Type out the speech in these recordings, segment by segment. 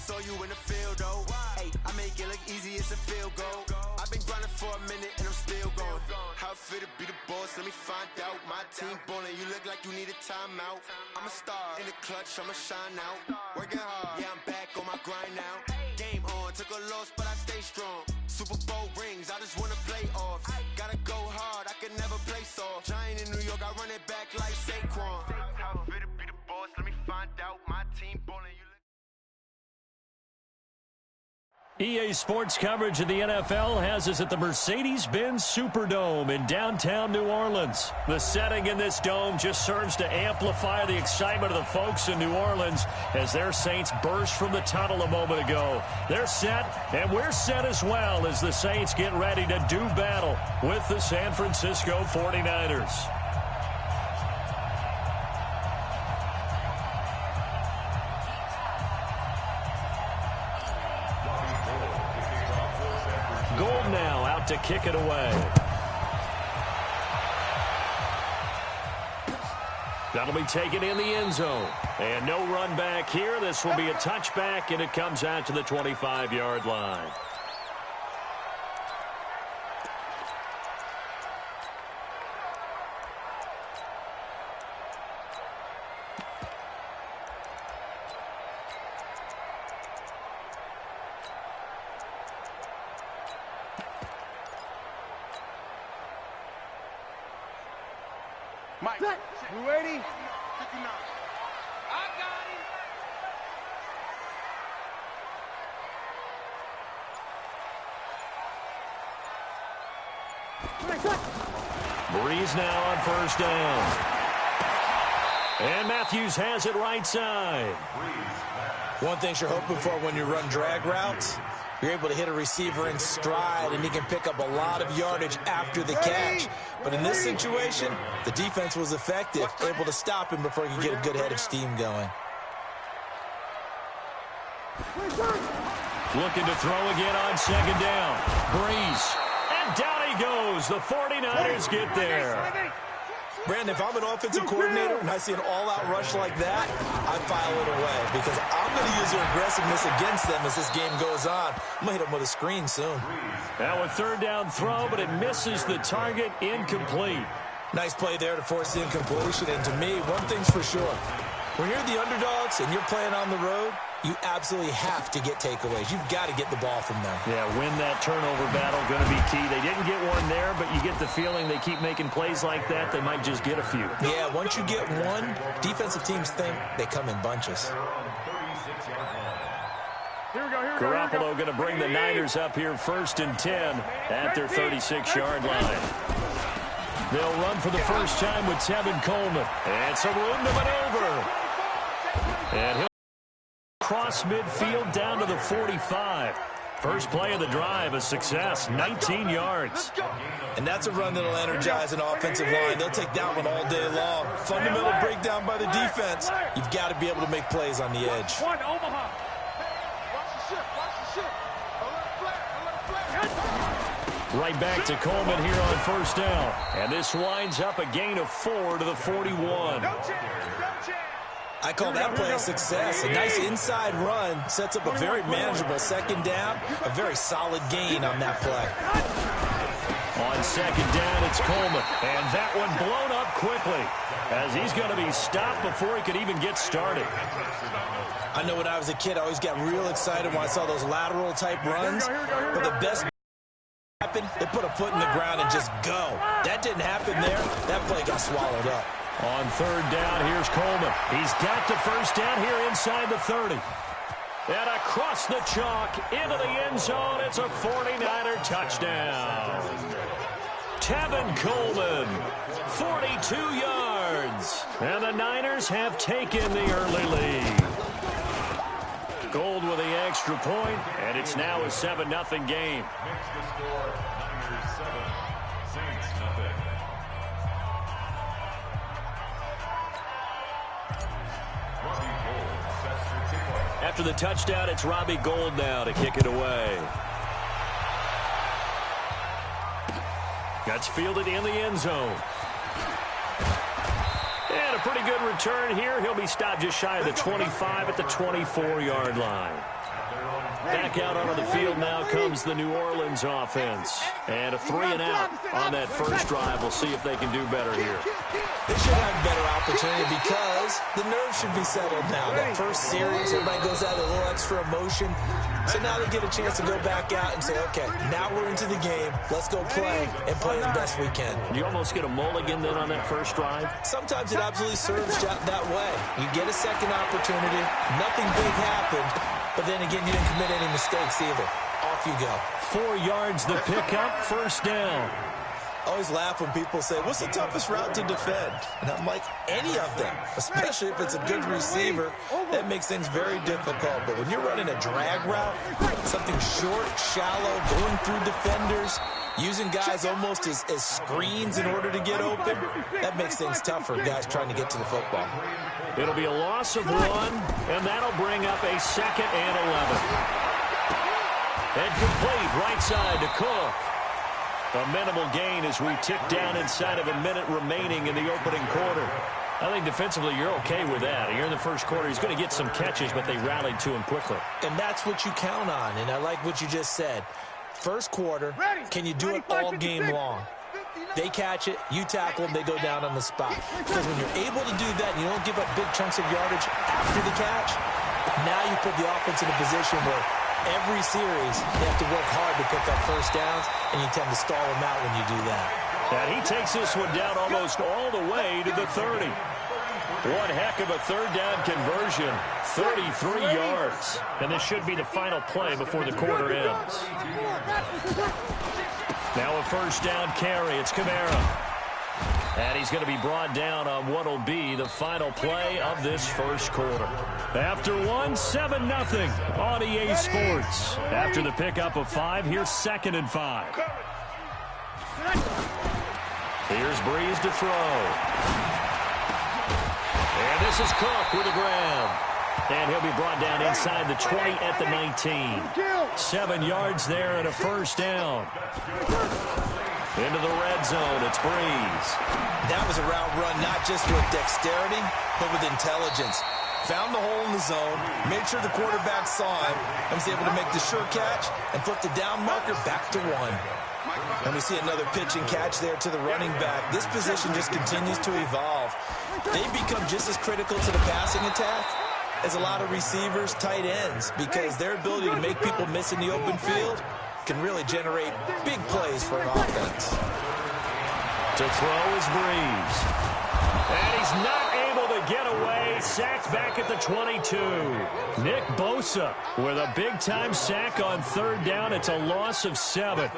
saw you in the field, though. Hey, I make it look easy, it's a field goal. I've been grinding for a minute and I'm still going. How it feel to be the boss, let me find out. My team ballin', you look like you need a timeout. I'm a star in the clutch, I'ma shine out. Working hard, yeah, I'm back on my grind now. Game on, took a loss, but I stay strong. Super Bowl rings, I just wanna play off. Gotta go hard, I can never play soft. Giant in New York, I run it back like Saquon. How it feel to be the boss, let me find out. My team ballin', you EA Sports coverage of the NFL has us at the Mercedes-Benz Superdome in downtown New Orleans. The setting in this dome just serves to amplify the excitement of the folks in New Orleans as their Saints burst from the tunnel a moment ago. They're set, and we're set as well as the Saints get ready to do battle with the San Francisco 49ers. Gold now out to kick it away. That'll be taken in the end zone. And no run back here. This will be a touchback, and it comes out to the 25-yard line. Mike, you ready? 59. I got him. Breeze now on first down. And Matthews has it right side. One thing you're hoping for when you run drag routes, you're able to hit a receiver in stride, and he can pick up a lot of yardage after the catch. But in this situation, the defense was effective, able to stop him before he could get a good head of steam going. Looking to throw again on second down. Breeze. And down he goes. The 49ers get there. Brandon, if I'm an offensive coordinator and I see an all-out rush like that, I file it away because I'm going to use their aggressiveness against them as this game goes on. I'm going to hit them with a screen soon. Now a third down throw, but it misses the target, incomplete. Nice play there to force the incompletion. And to me, one thing's for sure. When you're the underdogs and you're playing on the road, you absolutely have to get takeaways. You've got to get the ball from them. Yeah, win that turnover battle, going to be key. They didn't get one there, but you get the feeling they keep making plays like that, they might just get a few. Yeah, once you get one, defensive teams think they come in bunches. Garoppolo going to bring the Niners up here 1st and 10 at their 36-yard line. They'll run for the first time with Tevin Coleman. And some room to maneuver. And he'll cross midfield down to the 45. First play of the drive, a success, 19 yards. And that's a run that'll energize an offensive line. They'll take that one all day long. Fundamental breakdown by the defense. You've got to be able to make plays on the edge. Right back to Coleman here on first down. And this winds up a gain of 4 to the 41. I call that play a success. A nice inside run sets up a very manageable second down. A very solid gain on that play. On second down, it's Coleman. And that one blown up quickly as he's going to be stopped before he could even get started. I know when I was a kid, I always got real excited when I saw those lateral type runs. But the best happened, they put a foot in the ground and just go. That didn't happen there. That play got swallowed up. On third down, here's Coleman. He's got the first down here inside the 30. And across the chalk into the end zone. It's a 49er touchdown. Tevin Coleman, 42 yards. And the Niners have taken the early lead. Gold with the extra point, and it's now a 7-0 game. After the touchdown, it's Robbie Gould now to kick it away. That's fielded in the end zone. And a pretty good return here. He'll be stopped just shy of the 25 at the 24-yard line. Back out onto the field now comes the New Orleans offense. And a 3-and-out on that first drive. We'll see if they can do better here. They should have a better opportunity because the nerves should be settled now. That first series, everybody goes out with a little extra emotion. So now they get a chance to go back out and say, okay, now we're into the game. Let's go play and play as best we can. You almost get a mulligan then on that first drive? Sometimes it absolutely serves that way. You get a second opportunity. Nothing big happened. But then again, you didn't commit any mistakes either. Off you go. 4 yards the pickup, first down. I always laugh when people say, what's the toughest route to defend? And I'm like, any of them, especially if it's a good receiver. That makes things very difficult. But when you're running a drag route, something short, shallow, going through defenders, using guys almost as screens in order to get open, that makes things tough for guys trying to get to the football. It'll be a loss of 1, and that'll bring up a 2nd and 11. And complete right side to Cook. A minimal gain as we tick down inside of a minute remaining in the opening quarter. I think defensively you're okay with that. Here in the first quarter, he's going to get some catches, but they rallied to him quickly. And that's what you count on, and I like what you just said. First quarter, can you do it all game long? They catch it, you tackle them, they go down on the spot. Because when you're able to do that and you don't give up big chunks of yardage after the catch, now you put the offense in a position where every series they have to work hard to pick up first downs, and you tend to stall them out when you do that. And he takes this one down almost all the way to the 30. One heck of a third down conversion, 33 yards. And this should be the final play before the quarter ends. Now a first down carry. It's Kamara. And he's going to be brought down on what will be the final play of this first quarter. After 7-0 on EA Sports. After the pickup of 5, here's 2nd and 5. Here's Breeze to throw. And this is Cook with a grab. And he'll be brought down inside the 20 at the 19. 7 yards there and a first down. Into the red zone, it's Breeze. That was a route run not just with dexterity, but with intelligence. Found the hole in the zone, made sure the quarterback saw him, and was able to make the sure catch and flip the down marker back to 1. And we see another pitch and catch there to the running back. This position just continues to evolve. They become just as critical to the passing attack as a lot of receivers, tight ends, because their ability to make people miss in the open field can really generate big plays for an offense. To throw is Breeze. And he's not able to get away. Sacked back at the 22. Nick Bosa with a big-time sack on third down. It's a loss of 7.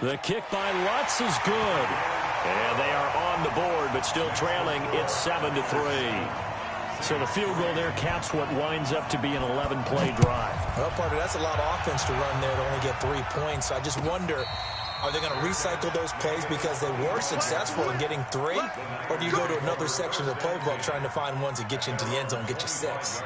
The kick by Lutz is good. And they are on the board, but still trailing. It's 7-3. So the field goal there caps what winds up to be an 11-play drive. Well, partner, that's a lot of offense to run there to only get 3 points. I just wonder, are they going to recycle those plays because they were successful in getting 3? Or do you go to another section of the playbook trying to find ones that get you into the end zone and get you 6?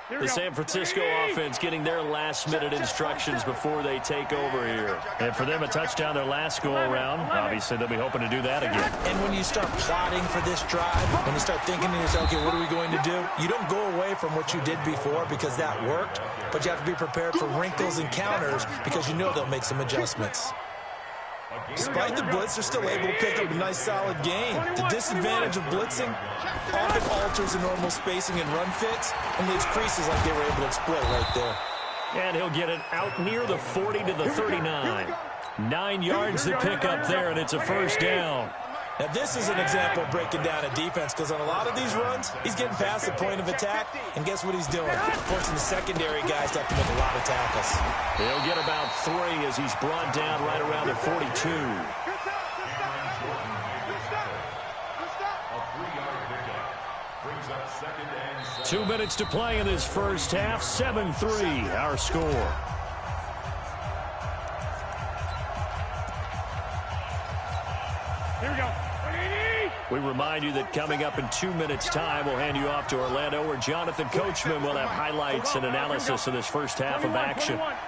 The San Francisco offense getting their last-minute instructions before they take over here. And for them, a touchdown their last go-around. Obviously, they'll be hoping to do that again. And when you start plotting for this drive, when you start thinking to yourself, okay, what are we going to do? You don't go away from what you did before because that worked, but you have to be prepared for wrinkles and counters because you know they'll make some adjustments. Despite the blitz, they're still able to pick up a nice, solid gain. The disadvantage of blitzing often alters the normal spacing and run fits and leaves creases like they were able to exploit right there. And he'll get it out near the 40 to the 39. 9 yards to pick up there, and it's a first down. Now, this is an example of breaking down a defense because on a lot of these runs, he's getting past the point of attack, and guess what he's doing? Forcing the secondary guys to have to make a lot of tackles. He'll get about 3 as he's brought down right around the 42. 2 minutes to play in this first half. 7-3, our score. Here we go. We remind you that coming up in 2 minutes' time, we'll hand you off to Orlando, where Jonathan Coachman will have highlights and analysis of this first half of action. Now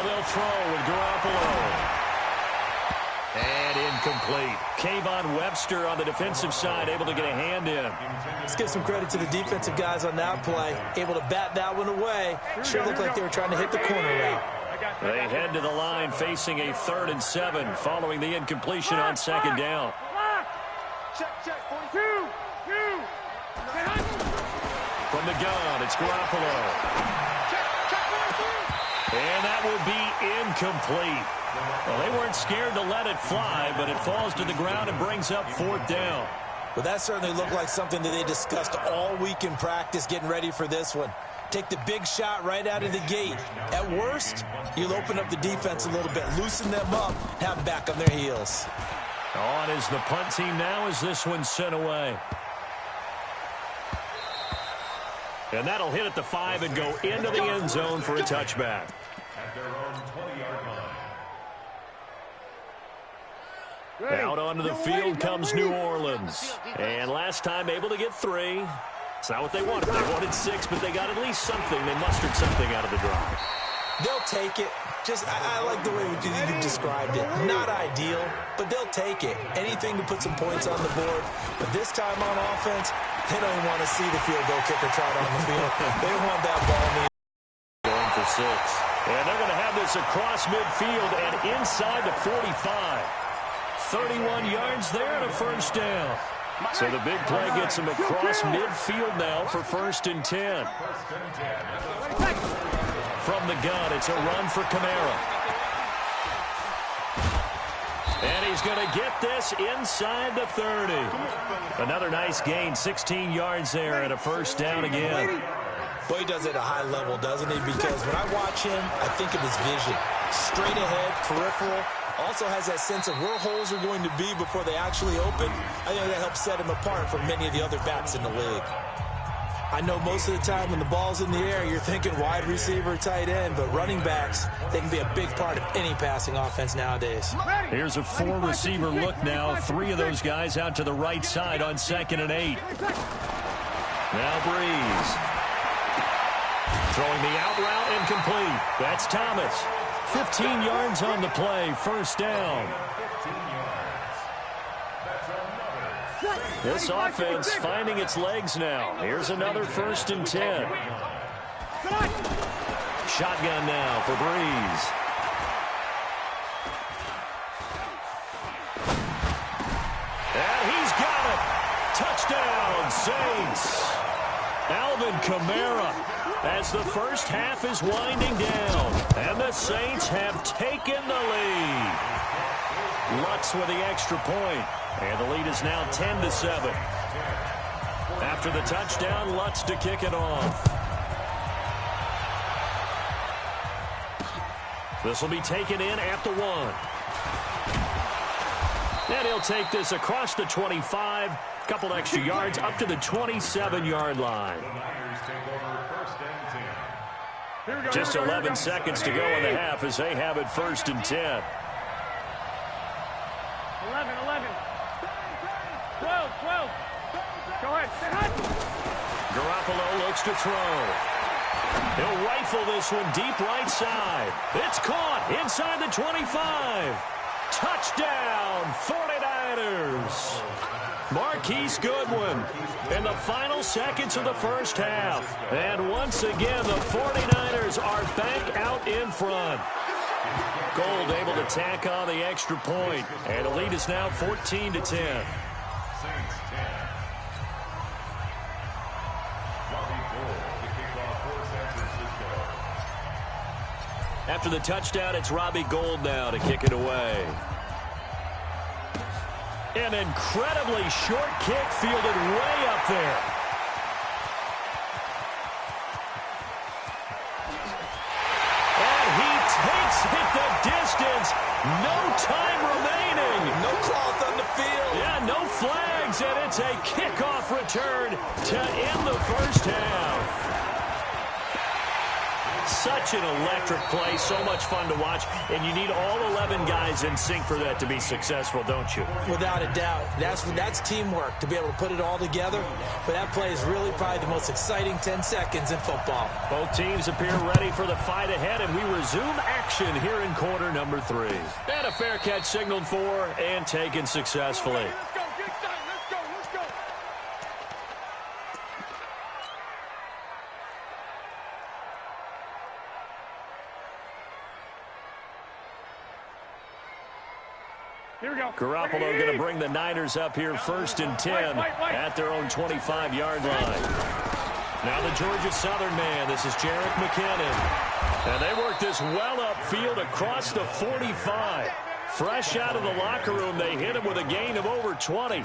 they'll throw with Garoppolo. And incomplete. Kayvon Webster on the defensive side, able to get a hand in. Let's give some credit to the defensive guys on that play. Able to bat that one away. Sure looked like they were trying to hit the corner route. They head to the line facing a 3rd and 7 following the incompletion on 2nd down. From the gun, it's Garoppolo. And that will be incomplete. Well, they weren't scared to let it fly, but it falls to the ground and brings up 4th down. Well, that certainly looked like something that they discussed all week in practice getting ready for this one. Take the big shot right out of the gate. At worst, you'll open up the defense a little bit, loosen them up, have them back on their heels. On is the punt team now as this one's sent away. And that'll hit at the 5 and go into the end zone for a touchback. At their own 20-yard line. Out onto the field comes New Orleans. And last time able to get 3. It's not what they wanted. They wanted 6, but they got at least something. They mustered something out of the drive. They'll take it. I like the way you described it. Not ideal, but they'll take it. Anything to put some points on the board. But this time on offense, they don't want to see the field goal kicker trot on the field. They want that ball going for 6. And they're going to have this across midfield and inside the 45. 31 yards there and a 1st down. So the big play gets them across midfield now for 1st and 10. From the gun, it's a run for Kamara. And he's going to get this inside the 30. Another nice gain, 16 yards there and a 1st down again. Boy, he does it at a high level, doesn't he? Because when I watch him, I think of his vision. Straight ahead, peripheral. Also has that sense of where holes are going to be before they actually open. I think that helps set him apart from many of the other backs in the league. I know most of the time when the ball's in the air, you're thinking wide receiver, tight end, but running backs, they can be a big part of any passing offense nowadays. Here's a 4-receiver look now. 3 of those guys out to the right side on 2nd and 8. Now Breeze. Throwing the out route incomplete. That's Thomas. 15 yards on the play, 1st down. This offense finding its legs now. Here's another 1st and 10. Shotgun now for Breeze. And he's got it. Touchdown, Saints. Alvin Kamara as the first half is winding down. And the Saints have taken the lead. Lutz with the extra point. And the lead is now 10-7. After the touchdown, Lutz to kick it off. This will be taken in at the 1. And he'll take this across the 25. Couple extra yards up to the 27-yard line. Just 11 seconds to go in the half as they have it 1st and 10. 11. 12. Go ahead. Garoppolo looks to throw. He'll rifle this one deep right side. It's caught inside the 25. Touchdown, 49ers. Marquise Goodwin in the final seconds of the first half. And once again, the 49ers are back out in front. Gold able to tack on the extra point. And the lead is now 14-10. After the touchdown, it's Robbie Gould now to kick it away. An incredibly short kick fielded way up there. And he takes it the distance. No time remaining. No cloth on the field. Yeah, no flags, and it's a kickoff return to end the first half. Such an electric play, so much fun to watch, and you need all 11 guys in sync for that to be successful, don't you? Without a doubt. That's teamwork, to be able to put it all together. But that play is really probably the most exciting 10 seconds in football. Both teams appear ready for the fight ahead, and we resume action here in quarter number 3. And a fair catch signaled for and taken successfully. Let's go, get excited, let's go. Here we go. Garoppolo going to bring the Niners up here 1st and 10 at their own 25-yard line. Now the Georgia Southern man. This is Jerick McKinnon. And they work this well upfield across the 45. Fresh out of the locker room, they hit him with a gain of over 20.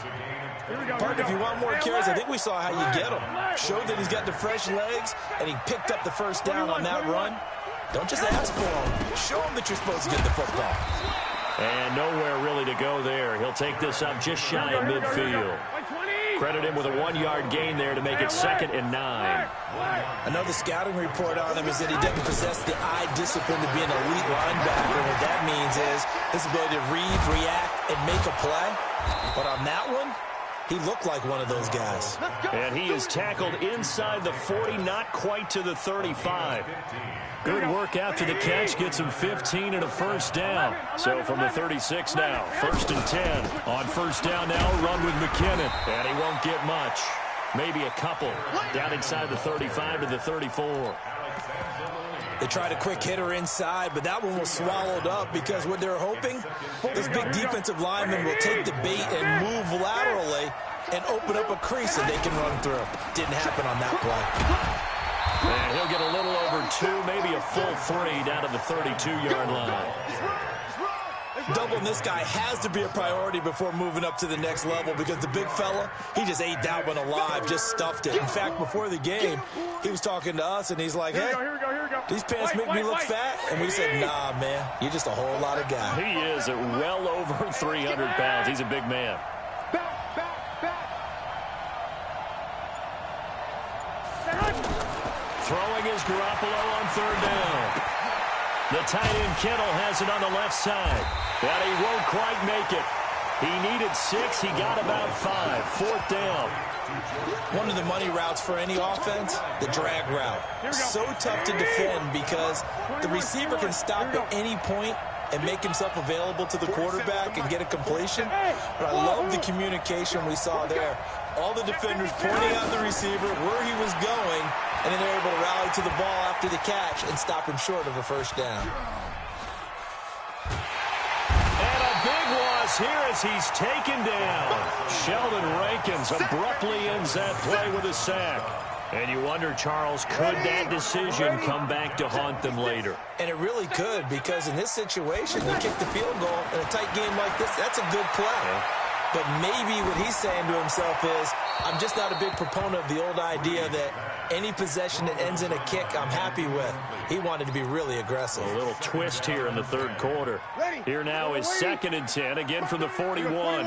Partner, if you want more carries, I think we saw how you get him. Showed that he's got the fresh legs, and he picked up the first down on that run. Don't just ask for him. Show him that you're supposed to get the football. And nowhere really to go there. He'll take this up just shy of midfield. Credit him with a 1-yard gain there to make it 2nd and 9. I know the scouting report on him is that he doesn't possess the eye discipline to be an elite linebacker. What that means is his ability to read, react, and make a play. But on that one, he looked like one of those guys. And he is tackled inside the 40, not quite to the 35. Good work after the catch. Gets him 15 and a first down. So from the 36 now, 1st and 10. On first down now, run with McKinnon. And he won't get much. Maybe a couple. Down inside the 35 to the 34. They tried a quick hitter inside, but that one was swallowed up because what they're hoping, this big defensive lineman will take the bait and move laterally and open up a crease that they can run through. Didn't happen on that play. And he'll get a little over 2, maybe a full 3 down to the 32-yard line. Doubling this guy has to be a priority before moving up to the next level because the big fella, he just ate that one alive, just stuffed it. In fact, before the game, he was talking to us, and he's like, hey, these pants make me look fat. And we said, nah, man, you're just a whole lot of guy. He is at well over 300 pounds. He's a big man. Throwing is Garoppolo on 3rd down. The tight end Kittle has it on the left side. But he won't quite make it. He needed 6. He got about 5. 4th down. One of the money routes for any offense, the drag route. So tough to defend because the receiver can stop at any point and make himself available to the quarterback and get a completion. But I love the communication we saw there. All the defenders pointing out the receiver, where he was going, and then they're able to rally to the ball after the catch and stop him short of a first down. And a big loss here as he's taken down. Sheldon Rankins abruptly ends that play with a sack. And you wonder, Charles, could that decision come back to haunt them later? And it really could, because in this situation, you kick the field goal in a tight game like this, that's a good play. But maybe what he's saying to himself is, I'm just not a big proponent of the old idea that any possession that ends in a kick I'm happy with. He wanted to be really aggressive. A little twist here in the 3rd quarter. Here now is 2nd and 10, again from the 41. 21.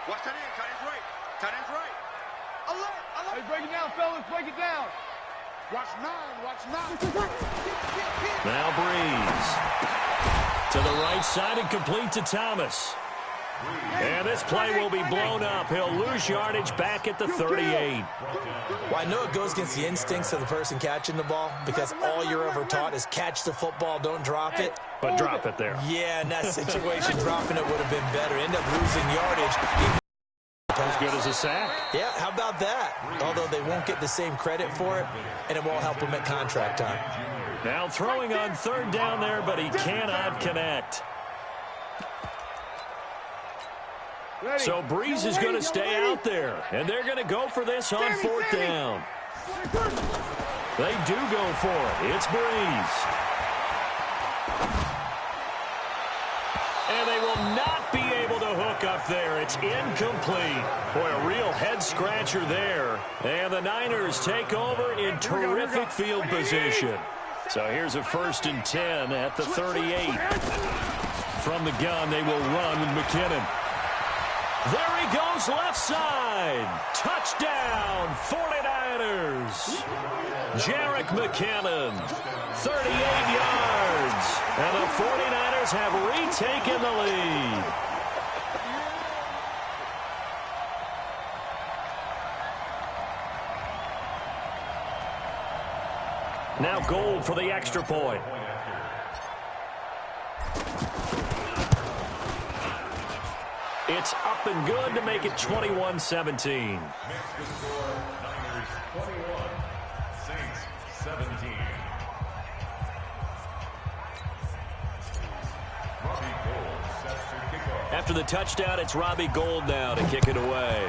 Watch tight end right. Tight end's right. Alert. Hey, break it down, fellas. Break it down. Watch 9. Now Breeze. To the right side and complete to Thomas. And this play will be blown up. He'll lose yardage back at the 38. Well, I know it goes against the instincts of the person catching the ball because all you're ever taught is catch the football, don't drop it. But drop it there. Yeah, in that situation, dropping it would have been better. End up losing yardage. As good as a sack. Yeah, how about that? Although they won't get the same credit for it, and it won't help them at contract time. Now throwing on 3rd down there, but he cannot connect. So Breeze is going to stay out there, and they're going to go for this on 4th down. They do go for it. It's Breeze. And they will not be able to hook up there. It's incomplete. Boy, a real head-scratcher there. And the Niners take over in terrific field position. So here's a 1st and 10 at the 38. From the gun, they will run with McKinnon. There he goes, left side. Touchdown, 49ers. Jerick McKinnon, 38 yards. And the 49ers have retaken the lead. Now Gold for the extra point. It's up and good to make it 21-17. After the touchdown, it's Robbie Gould now to kick it away.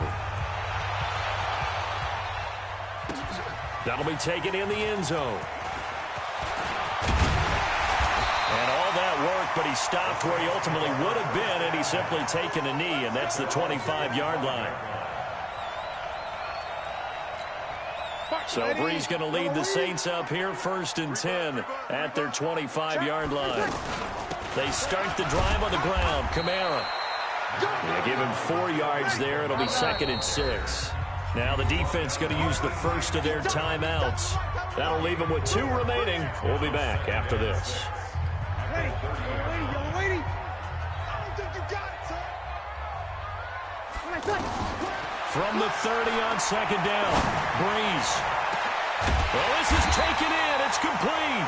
That'll be taken in the end zone. And all that work, but he stopped where he ultimately would have been, and he's simply taken a knee, and that's the 25-yard line. So Bree's going to lead the Saints up here, 1st and 10 at their 25-yard line. They start the drive on the ground. Kamara. They give him 4 yards there. It'll be 2nd and 6. Now the defense going to use the first of their timeouts. That'll leave them with 2 remaining. We'll be back after this. Hey, young lady. I don't think you got it, sir. From the 30 on 2nd down. Breeze. Well, this is taken in. It's complete.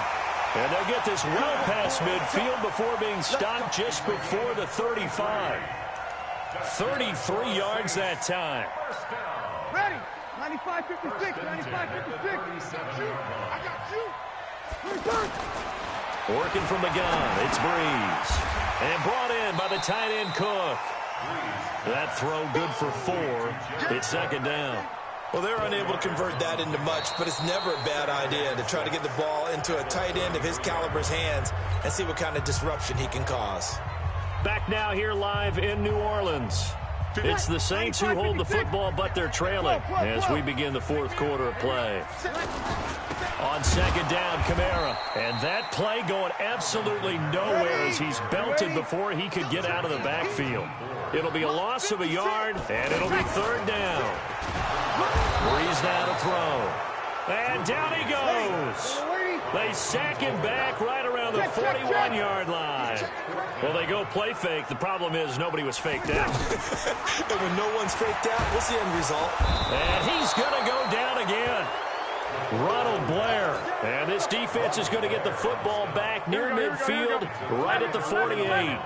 And they'll get this well past midfield before being stopped just before the 35. 33 yards that time. Ready. 95-56. 95-56. I got you. Working from the gun. It's Breeze. And brought in by the tight end Cook. That throw good for 4. It's 2nd down. Well, they're unable to convert that into much, but it's never a bad idea to try to get the ball into a tight end of his caliber's hands and see what kind of disruption he can cause. Back now here live in New Orleans. It's the Saints who hold the football, but they're trailing as we begin the 4th quarter of play. On 2nd down, Kamara. And that play going absolutely nowhere as he's belted before he could get out of the backfield. It'll be a loss of a yard, and it'll be 3rd down. Breeze now to throw. And down he goes. They sack him back right around the 41-yard line. Well, they go play fake. The problem is nobody was faked out. And when no one's faked out, what's the end result? And he's going to go down again. Ronald Blair. And this defense is going to get the football back near midfield, right at the 48.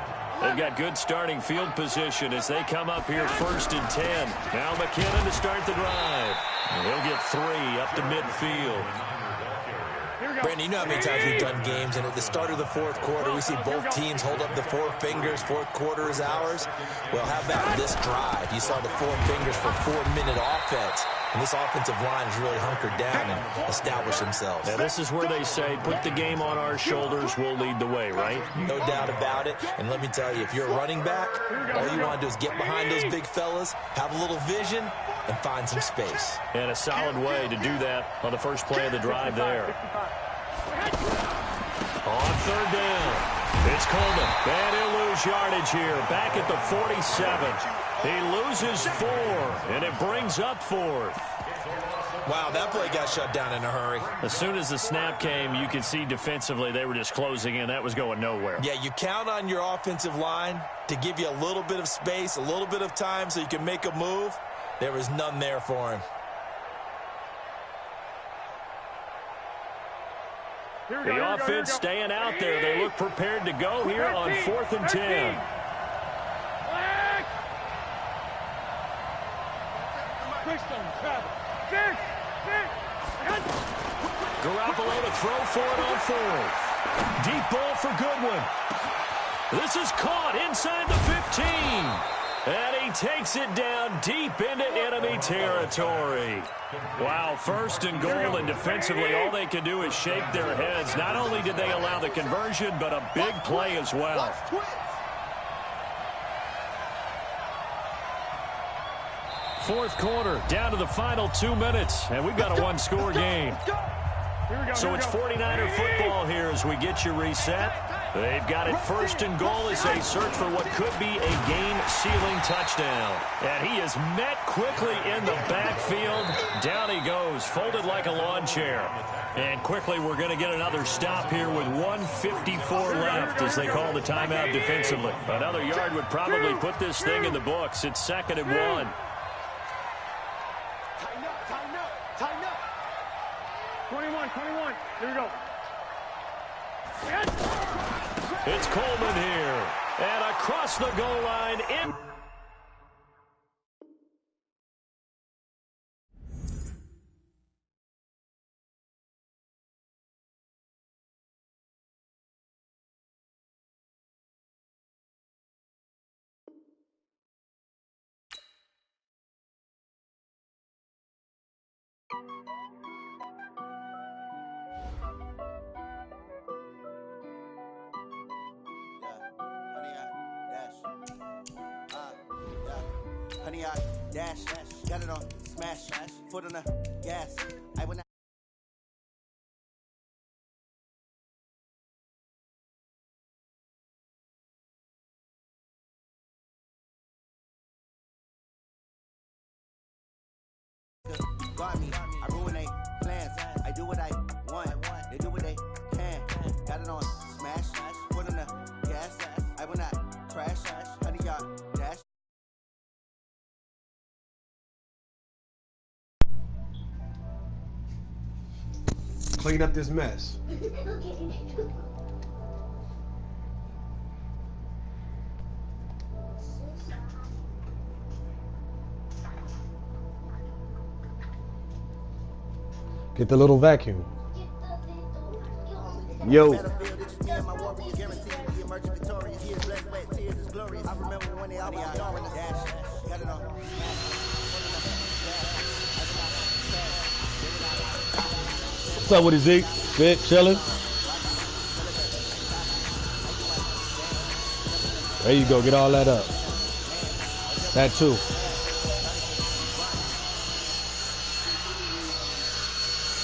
They've got good starting field position as they come up here 1st and 10. Now McKinnon to start the drive. And he'll get 3 up to midfield. Brandon, you know how many times we've done games, and at the start of the 4th quarter, we see both teams hold up the 4 fingers. 4th quarter is ours. Well, how about this drive? You saw the 4 fingers for 4-minute offense. And this offensive line has really hunkered down and established themselves. Now, this is where they say, put the game on our shoulders, we'll lead the way, right? No doubt about it. And let me tell you, if you're a running back, all you want to do is get behind those big fellas, have a little vision, and find some space. And a solid way to do that on the first play of the drive there. On 3rd down, it's Coleman. And he'll lose yardage here, back at the 47. He loses 4, and it brings up 4th. Wow, that play got shut down in a hurry. As soon as the snap came, you could see defensively they were just closing in. That was going nowhere. Yeah, you count on your offensive line to give you a little bit of space, a little bit of time so you can make a move. There was none there for him. The offense staying out there. They look prepared to go here on 4th and 10. Garoppolo to throw for it on 4th. Deep ball for Goodwin. This is caught inside the 15. And he takes it down deep into enemy territory. Wow, 1st and goal, and defensively all they can do is shake their heads. Not only did they allow the conversion, but a big play as well. Fourth quarter, down to the final 2 minutes, and we've got a one-score game. So it's 49er football here as we get you reset. They've got it first and goal as they search for what could be a game-sealing touchdown. And he is met quickly in the backfield. Down he goes, folded like a lawn chair. And quickly we're going to get another stop here with 1:54 left as they call the timeout defensively. Another yard would probably put this thing in the books. It's 2nd and 1. Tighten up, tighten up, tighten up. 21, here we go. It's Coleman here. And across the goal line in. Honey, I dash, got it on, smash, foot on the gas. I will not. Guard me, I ruin they plans. I do what I want, they do what they can. Got it on, smash, foot on the gas. I will not crash, honey, I dash. Clean up this mess. Get the little vacuum. Yo. What's up with it, Zeke? Good, chilling. There you go, get all that up. That too.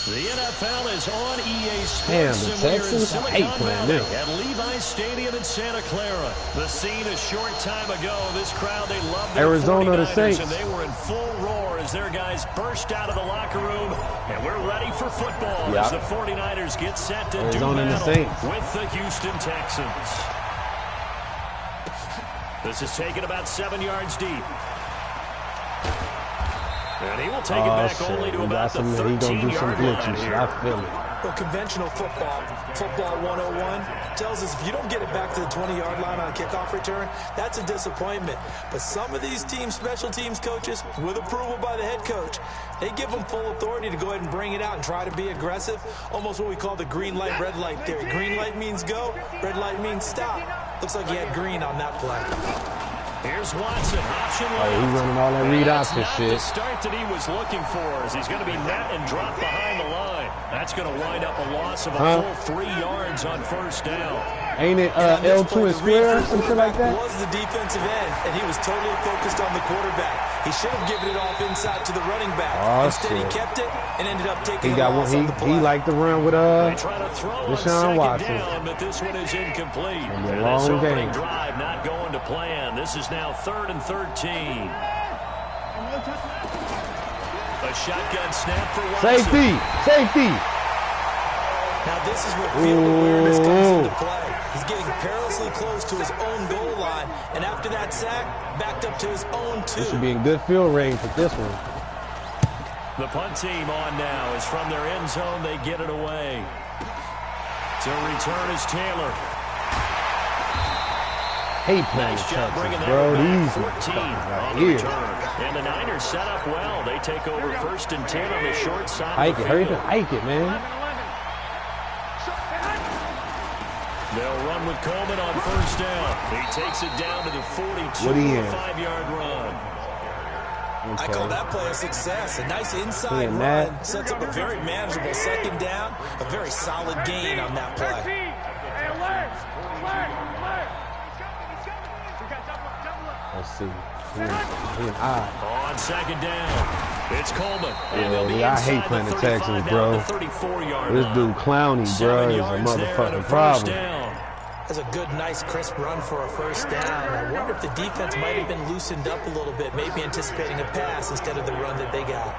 The NFL is on EA Sports. Damn, the Texans, I hate playing them. At Levi's Stadium in Santa Clara. The scene a short time ago. This crowd, they love their Arizona, the 49ers, Saints. and they were in full roar as their guys burst out of the locker room. And we're ready for football as the 49ers get set to do battle with the Houston Texans. This is taken about 7 yards deep. And he will take it back only to about the 13-yard line here. I feel it. Well, conventional football 101, tells us if you don't get it back to the 20-yard line on a kickoff return, that's a disappointment. But some of these teams, special teams coaches, with approval by the head coach, they give them full authority to go ahead and bring it out and try to be aggressive, almost what we call the green light, red light theory. Green light means go, red light means stop. Looks like he had green on that play. Here's Watson, option left. Oh, he's running all that read option shit. The start that he was looking for as he's going to be met and dropped behind the line. That's going to wind up a loss of a full 3 yards on first down. Ain't it L2 and square or something like that? Was the defensive end, and he was totally focused on the quarterback. He should have given it off inside to the running back. Instead, he kept it and ended up taking a loss on the play. He liked to run with They try to throw on second Watson. down, but this one is incomplete. And this opening drive not going to plan. This is now 3rd and 13. A shotgun snap for Watson. Safety. Now this is where field awareness comes into play. He's getting perilously close to his own goal line, and after that sack, backed up to his own 2. This should be in good field range with this one. The punt team on now is from their end zone. They get it away. To return is Taylor. Hate playing Nice job bringing that bro. back. These 14 on the return. And the Niners set up well. They take over 1st and 10 on the short side of the field. Hike it, man. They'll run with Coleman on 1st down. He takes it down to the 42, a 5-yard run. Okay. I call that play a success. A nice inside run. Sets up a very manageable 2nd down. A very solid gain on that play. Let's see. On 2nd down, it's Coleman. Yeah, I hate playing the Texans, bro. This dude Clowney, bro, is a motherfucking problem. That's a good, nice, crisp run for a first down. I wonder if the defense might have been loosened up a little bit, maybe anticipating a pass instead of the run that they got.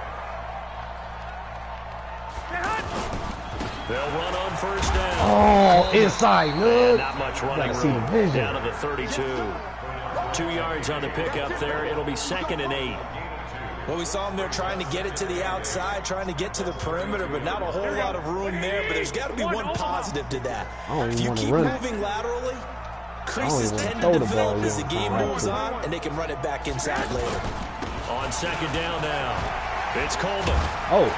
They'll run on first down. Oh, inside, look. Not much running room. Down to the 32. 2 yards on the pickup there. It'll be 2nd and 8. Well, we saw them there trying to get it to the outside, trying to get to the perimeter, but not a whole lot of room there. But there's got to be one positive to that. If you keep moving laterally, creases tend to develop as the game moves on, and they can run it back inside later. On 2nd down now. It's Coleman. Oh.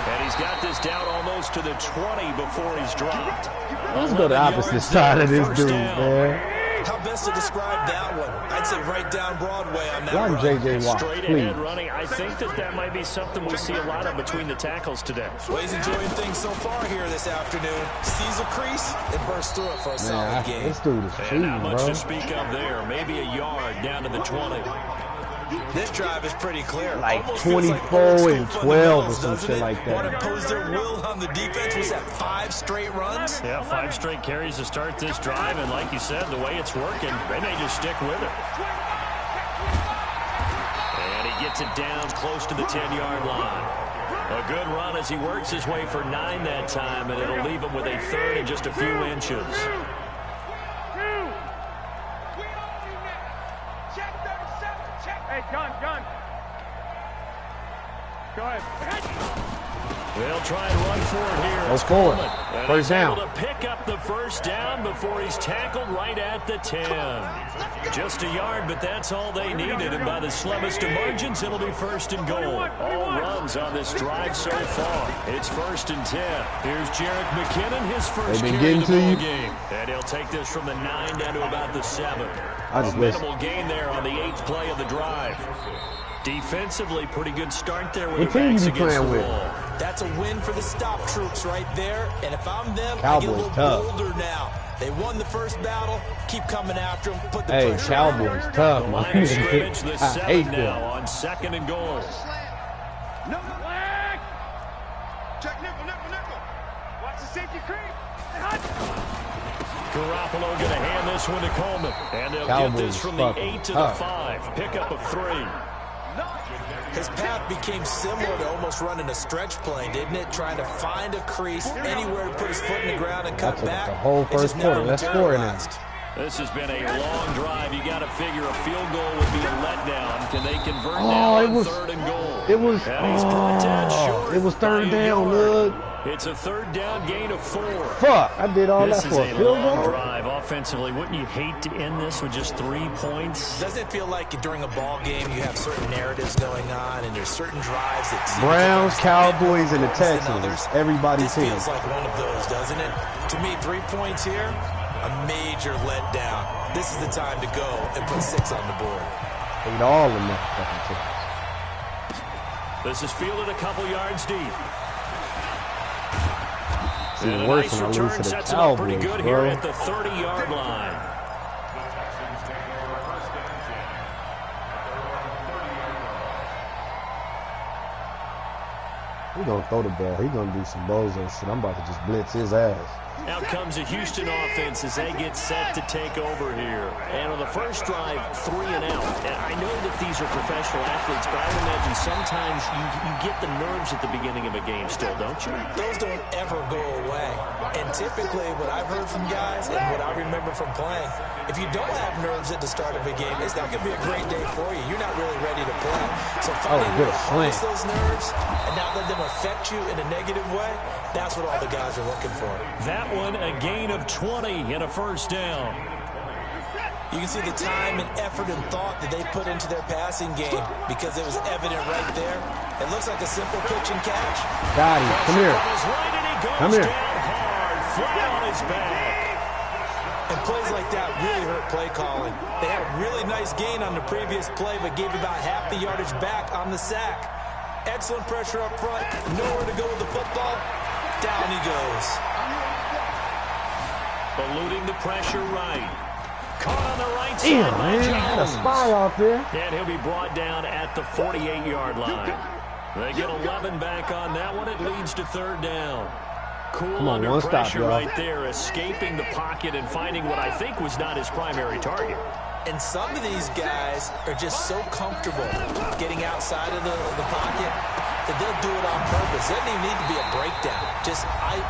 And he's got this down almost to the 20 before he's dropped. Let's go the opposite side of this dude, man. How best to describe that one? I'd say right down Broadway on that run. JJ Watt, straight ahead running. I think that might be something we see a lot of between the tackles today. Well, he's enjoying things so far here this afternoon. Sees a crease and bursts through it for a solid game. This dude is cheating, not much bro. to speak of there. Maybe a yard down to the 20. This drive is pretty clear. Like 24 and 12 or some shit like that. What imposed their will on the defense was that 5 straight runs. Yeah, 5 straight carries to start this drive, and like you said, the way it's working, they may just stick with it. And he gets it down close to the 10-yard line. A good run as he works his way for 9 that time, and it'll leave him with a 3rd and just a few inches. Gun. Go ahead. They'll try and run for it here. Go forward. First down. Able to pick up the first down before he's tackled right at the 10. Just a yard, but that's all they needed. And by the slimmest of margins, it'll be 1st and goal. All runs on this drive so far. It's 1st and 10. Here's Jerick McKinnon, his first carry of the ball game. And he'll take this from the 9 down to about the 7. A minimal gain there on the 8th play of the drive. Defensively, pretty good start there with the backs against the wall. That's a win for the stop troops right there. And if I'm them, Cowboys I get a little tough. bolder now. They won the first battle. Keep coming after them. Put the pressure Cowboys on. tough, The man. line of scrimmage, the I hate 7 now them. on 2nd and goal. No flag. Check nickel. Watch the safety creep. Garoppolo going to hand this one to Coleman. And they'll get this from the 8 to the 5. Pickup of 3. His path became similar to almost running a stretch play, didn't it? Trying to find a crease, anywhere to put his foot in the ground and cut back. The whole first quarter. Let's score it now. This has been a long drive. You got to figure a field goal would be a letdown. Can they convert now on 3rd and goal? It was. And he's brought down short It was 3rd by a down, yard. look. It's a 3rd down gain of 4. Fuck, I did all This that is for a a field long goal. drive offensively. Wouldn't you hate to end this with just 3 points? Doesn't it feel like during a ball game you have certain narratives going on and there's certain drives that seem Browns, like Cowboys, and the than Texans. others? Everybody's This team. feels like one of those, doesn't it? To me, 3 points here, a major letdown. This is the time to go and put 6 on the board. Hate all of them fucking teams. This is fielded a couple yards deep. It's And a worse nice when I lose return to the sets him up pretty Cowboys, good here bro. at the 30-yard line. He gonna throw the ball. He gonna do some bozo shit. I'm about to just blitz his ass. Out comes the Houston offense as they get set to take over here. And on the first drive, 3 and out. And I know that these are professional athletes, but I would imagine sometimes you get the nerves at the beginning of a game still, don't you? Those don't ever go away. And typically what I've heard from guys and what I remember from playing, if you don't have nerves at the start of a game, it's not going to be a great day for you. You're not really ready to play. So finding good to slant. harness those nerves and not let them affect you in a negative way, that's what all the guys are looking for. That one, a gain of 20 and a first down. You can see the time and effort and thought that they put into their passing game because it was evident right there. It looks like a simple pitch and catch. Got him. Come here. Right, and he goes Come here. down hard, flat on his back. And plays like that really hurt play calling. They had a really nice gain on the previous play, but gave about half the yardage back on the sack. Excellent pressure up front. Nowhere to go with the football. Down he goes. Eluding the pressure right. Caught on the right side Damn, by man. Had a Jones. spy off there. And he'll be brought down at the 48-yard line. They get 11 back on that one. It leads to 3rd down. cool under pressure right there, escaping the pocket and finding what I think was not his primary target. And some of these guys are just so comfortable getting outside of the pocket that they'll do it on purpose. It doesn't even need to be a breakdown.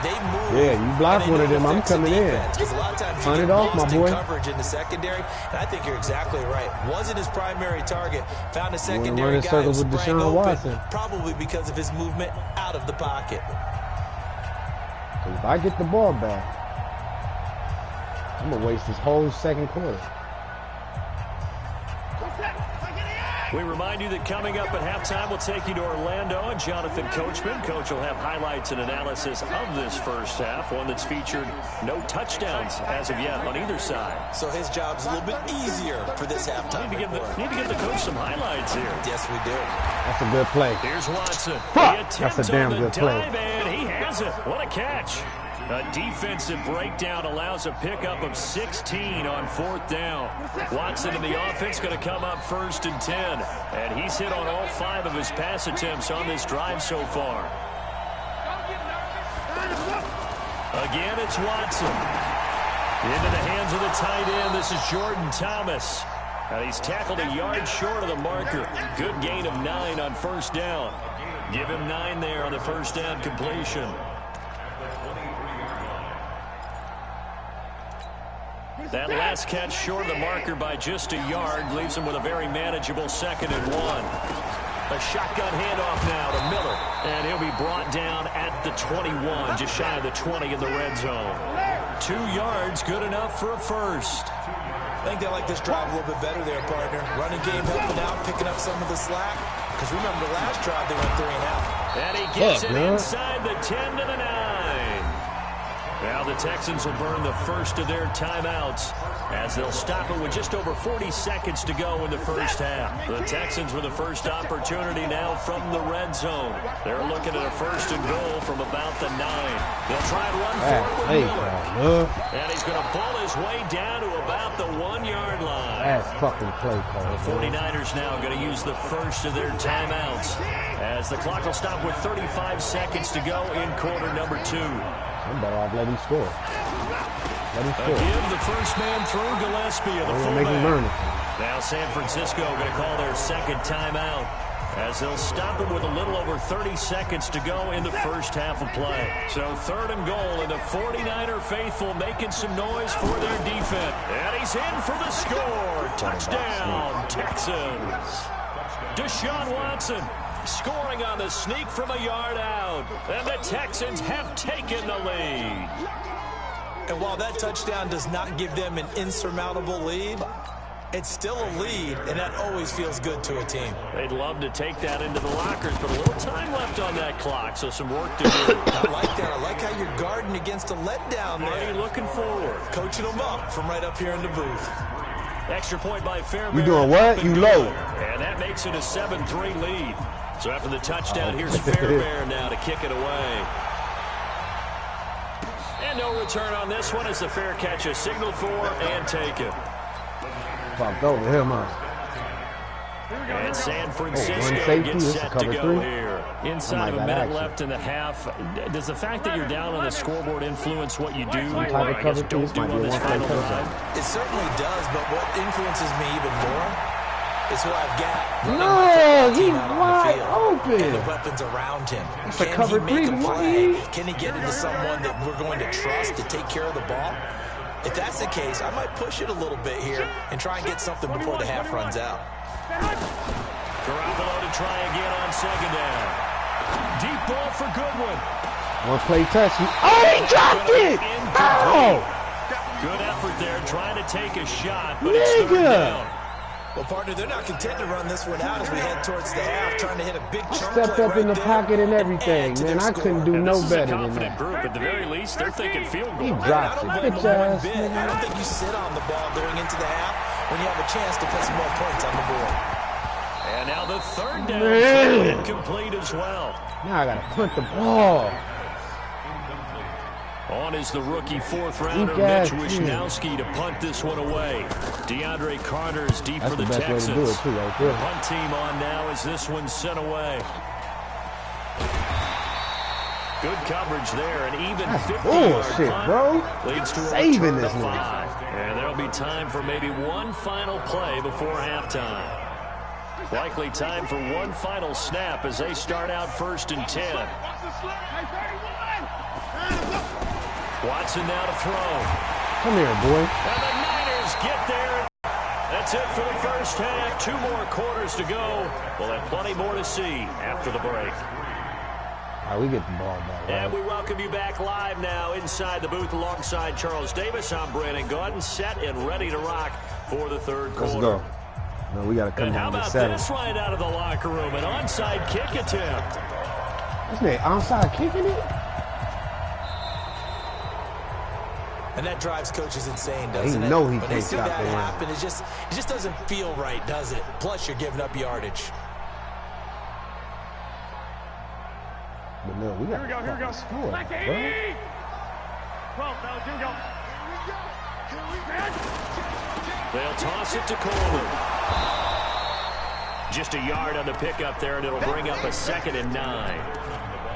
They move. Yeah, you block one of them, I'm coming in. Because a lot of times Hunt it off, my boy. Coverage in the secondary, and I think you're exactly right. Wasn't his primary target. Found a secondary guy who sprang open, probably because of his movement out of the pocket. If I get the ball back, I'm going to waste this whole second quarter. We remind you that coming up at halftime, we'll take you to Orlando and Jonathan Coachman. Coach will have highlights and analysis of this first half, one that's featured no touchdowns as of yet on either side. So his job's a little bit easier for this halftime. Need to give the coach some highlights here. Yes, we do. That's a good play. Here's Watson. That's a damn good play. And he has it. What a catch. A defensive breakdown allows a pickup of 16 on 4th down. Watson in the offense going to come up 1st and 10. And he's hit on all 5 of his pass attempts on this drive so far. Again, it's Watson. Into the hands of the tight end. This is Jordan Thomas. And he's tackled a yard short of the marker. Good gain of 9 on 1st down. Give him 9 there on the 1st down completion. That last catch short of the marker by just a yard leaves him with a very manageable 2nd and 1. A shotgun handoff now to Miller, and he'll be brought down at the 21, just shy of the 20 in the red zone. 2 yards, good enough for a first. I think they like this drive a little bit better there, partner. Running game helping out, picking up some of the slack. Because remember the last drive, they went 3 and out. And he gets it inside the 10 to the 9. Now the Texans will burn the first of their timeouts as they'll stop it with just over 40 seconds to go in the first half. The Texans with the first opportunity now from the red zone. They're looking at a 1st and goal from about the 9. They'll try and run forward with Miller. And he's going to pull his way down to about the 1-yard line. That's fucking play call. The 49ers now going to use the first of their timeouts as the clock will stop with 35 seconds to go in quarter number 2. I'm better off letting him score. Let him score. Give the first man through Gillespie of the fullback. Now San Francisco going to call their 2nd timeout as they'll stop it with a little over 30 seconds to go in the first half of play. So 3rd and goal, and the 49er faithful making some noise for their defense. And he's in for the score. Touchdown, Texans. Deshaun Watson scoring on the sneak from a yard out. And the Texans have taken the lead. And while that touchdown does not give them an insurmountable lead, it's still a lead, and that always feels good to a team. They'd love to take that into the lockers, but a little time left on that clock, so some work to do. I like that. I like how you're guarding against a letdown there. Looking forward. Coaching them up from right up here in the booth. Extra point by Fairbairn. You doing what? You low. And that makes it a 7-3 lead. So after the touchdown, here's Fairbairn now to kick it away. And no return on this one as the fair catch is signaled for and taken. Popped over him, huh? And San Francisco gets set to go here. Inside of a minute left in the half. Does the fact that you're down on the scoreboard influence what you do? Or I guess don't do on this final drive? It certainly does, but what influences me even more is who I've got. No, he's wide open. And the weapons around him. It's a cover 3. Can he get into someone that we're going to trust to take care of the ball? If that's the case, I might push it a little bit here and try and get something before the half runs out. Garoppolo to try again on 2nd down. Deep ball for Goodwin. One play touch. Oh, he dropped it! Oh! Good effort there, trying to take a shot, but it's 3rd down. Well, partner, they're not content to run this one out as we head towards the half, trying to hit a big chunk. Stepped up in the pocket and everything, man. I couldn't do no better than that. Group. At the very least, they're thinking field goal. He dropped it. Bitch ass. I don't think you sit on the ball going into the half when you have a chance to put some more points on the board. And now the 3rd down, incomplete as well. Now I gotta punt the ball. On is the rookie 4th rounder Mitch Wishnowski to punt this one away. DeAndre Carter is deep for the Texans. The punt team on now as this one's sent away. Good coverage there, and even 50-yard bullshit, punt bro. leads to a Saving return this to nigga. 5. And there'll be time for maybe one final play before halftime. Likely time for one final snap as they start out 1st and 10. Watson now to throw. Come here, boy. And the Niners get there. That's it for the first half. 2 more quarters to go. We'll have plenty more to see after the break. All right, we get the ball back. Right? And we welcome you back live now inside the booth alongside Charles Davis. I'm Brandon Gordon, set and ready to rock for the third quarter. Let's go. No, we got to come and how home about at 7. this right out of the locker room? An onside kick attempt. This nigga onside kicking it? And that drives coaches insane, doesn't it? He know he when can't they see stop that the run. happen, it just doesn't feel right, does it? Plus, you're giving up yardage. But no, we got Here we go. score, Black bro. 80. 12, fellas, here we go. They'll toss it to Coleman. Just a yard on the pickup there, and it'll bring up a 2nd and 9.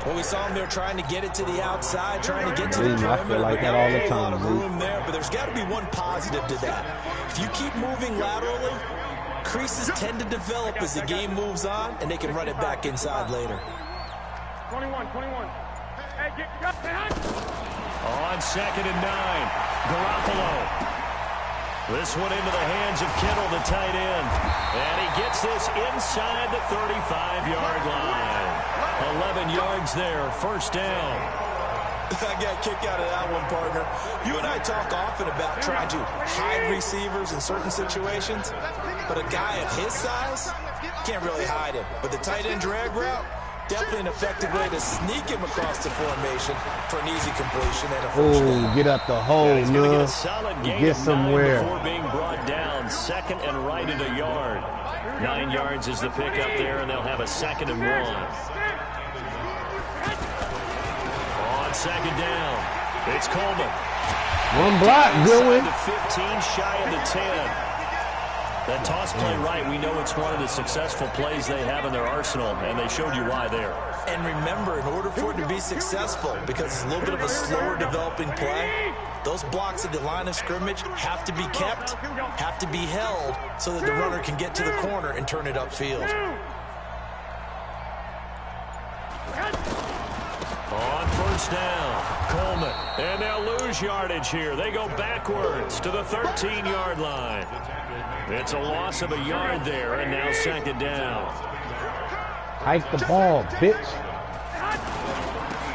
Well, we saw him there trying to get it to the outside, trying to get to the I perimeter. feel like that all the A lot of time, room there, but there's got to be one positive to that. If you keep moving laterally, creases tend to develop as the game moves on, and they can run it back inside later. 21. Hey, get behind. On 2nd and 9, Garoppolo. This one into the hands of Kittle, the tight end. And he gets this inside the 35-yard line. 11 yards there, first down. I got a kick out of that one, partner. You and I talk often about trying to hide receivers in certain situations, but a guy of his size can't really hide him. But the tight end drag route, definitely an effective way to sneak him across the formation for an easy completion and a first down. Oh, get up the hole, He's going to get a man. solid gain Get of 9 somewhere. before being brought down. 2nd and right at a yard. 9 yards is the pickup there, and they'll have a 2nd and 1. On 2nd down, it's Coleman. One block, Goodwin. Inside the 15, shy of the 10. That toss play right, we know it's one of the successful plays they have in their arsenal, and they showed you why there. And remember, in order for it to be successful, because it's a little bit of a slower developing play, those blocks at the line of scrimmage have to be kept, have to be held, so that the runner can get to the corner and turn it upfield. On 1st down, Coleman. And they'll lose yardage here. They go backwards to the 13-yard line. It's a loss of a yard there, and now 2nd down. Hike the ball, bitch.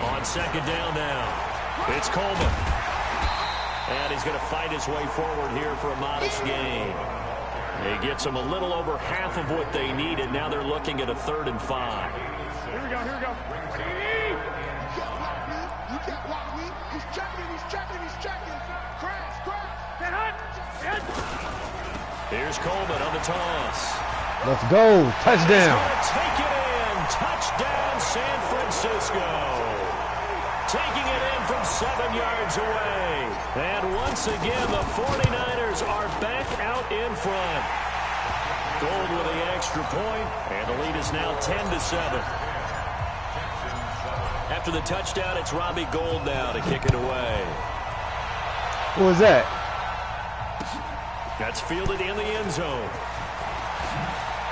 On 2nd down now, it's Coleman. And he's going to fight his way forward here for a modest gain. He gets them a little over half of what they needed. Now they're looking at a 3rd and 5. Here we go. You can't block me. He's checking. Crash. Here's Coleman on the toss. Let's go. Touchdown. Take it in. Touchdown, San Francisco. Taking it in from 7 yards away. And once again, the 49ers are back out in front. Gold with the extra point, and the lead is now 10-7. After the touchdown, it's Robbie Gould now to kick it away. Who was that? That's fielded in the end zone.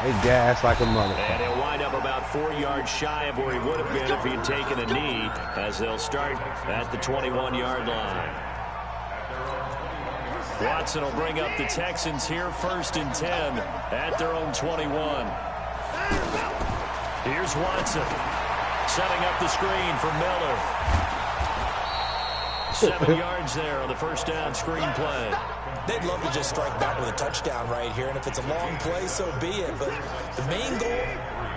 They gas like a And motherfucker. he'll wind up about 4 yards shy of where he would have been if he'd taken a knee, as they'll start at the 21-yard line. Watson will bring up the Texans here, 1st and 10 at their own 21. Here's Watson setting up the screen for Miller. 7 yards there on the 1st down screen play. They'd love to just strike back with a touchdown right here, and if it's a long play, so be it. But the main goal,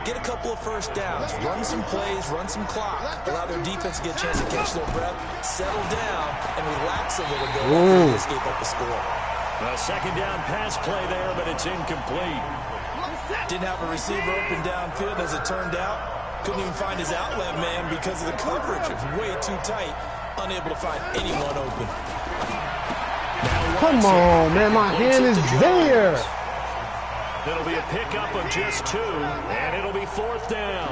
get a couple of 1st downs, run some plays, run some clock, allow their defense to get a chance to catch their breath, settle down, and relax a little bit after they escape up the score. A 2nd down pass play there, but it's incomplete. Didn't have a receiver open downfield, as it turned out. Couldn't even find his outlet man because of the coverage. It was way too tight, unable to find anyone open. Come on, man. My hand is there. It'll be a pickup of just 2, and it'll be 4th down.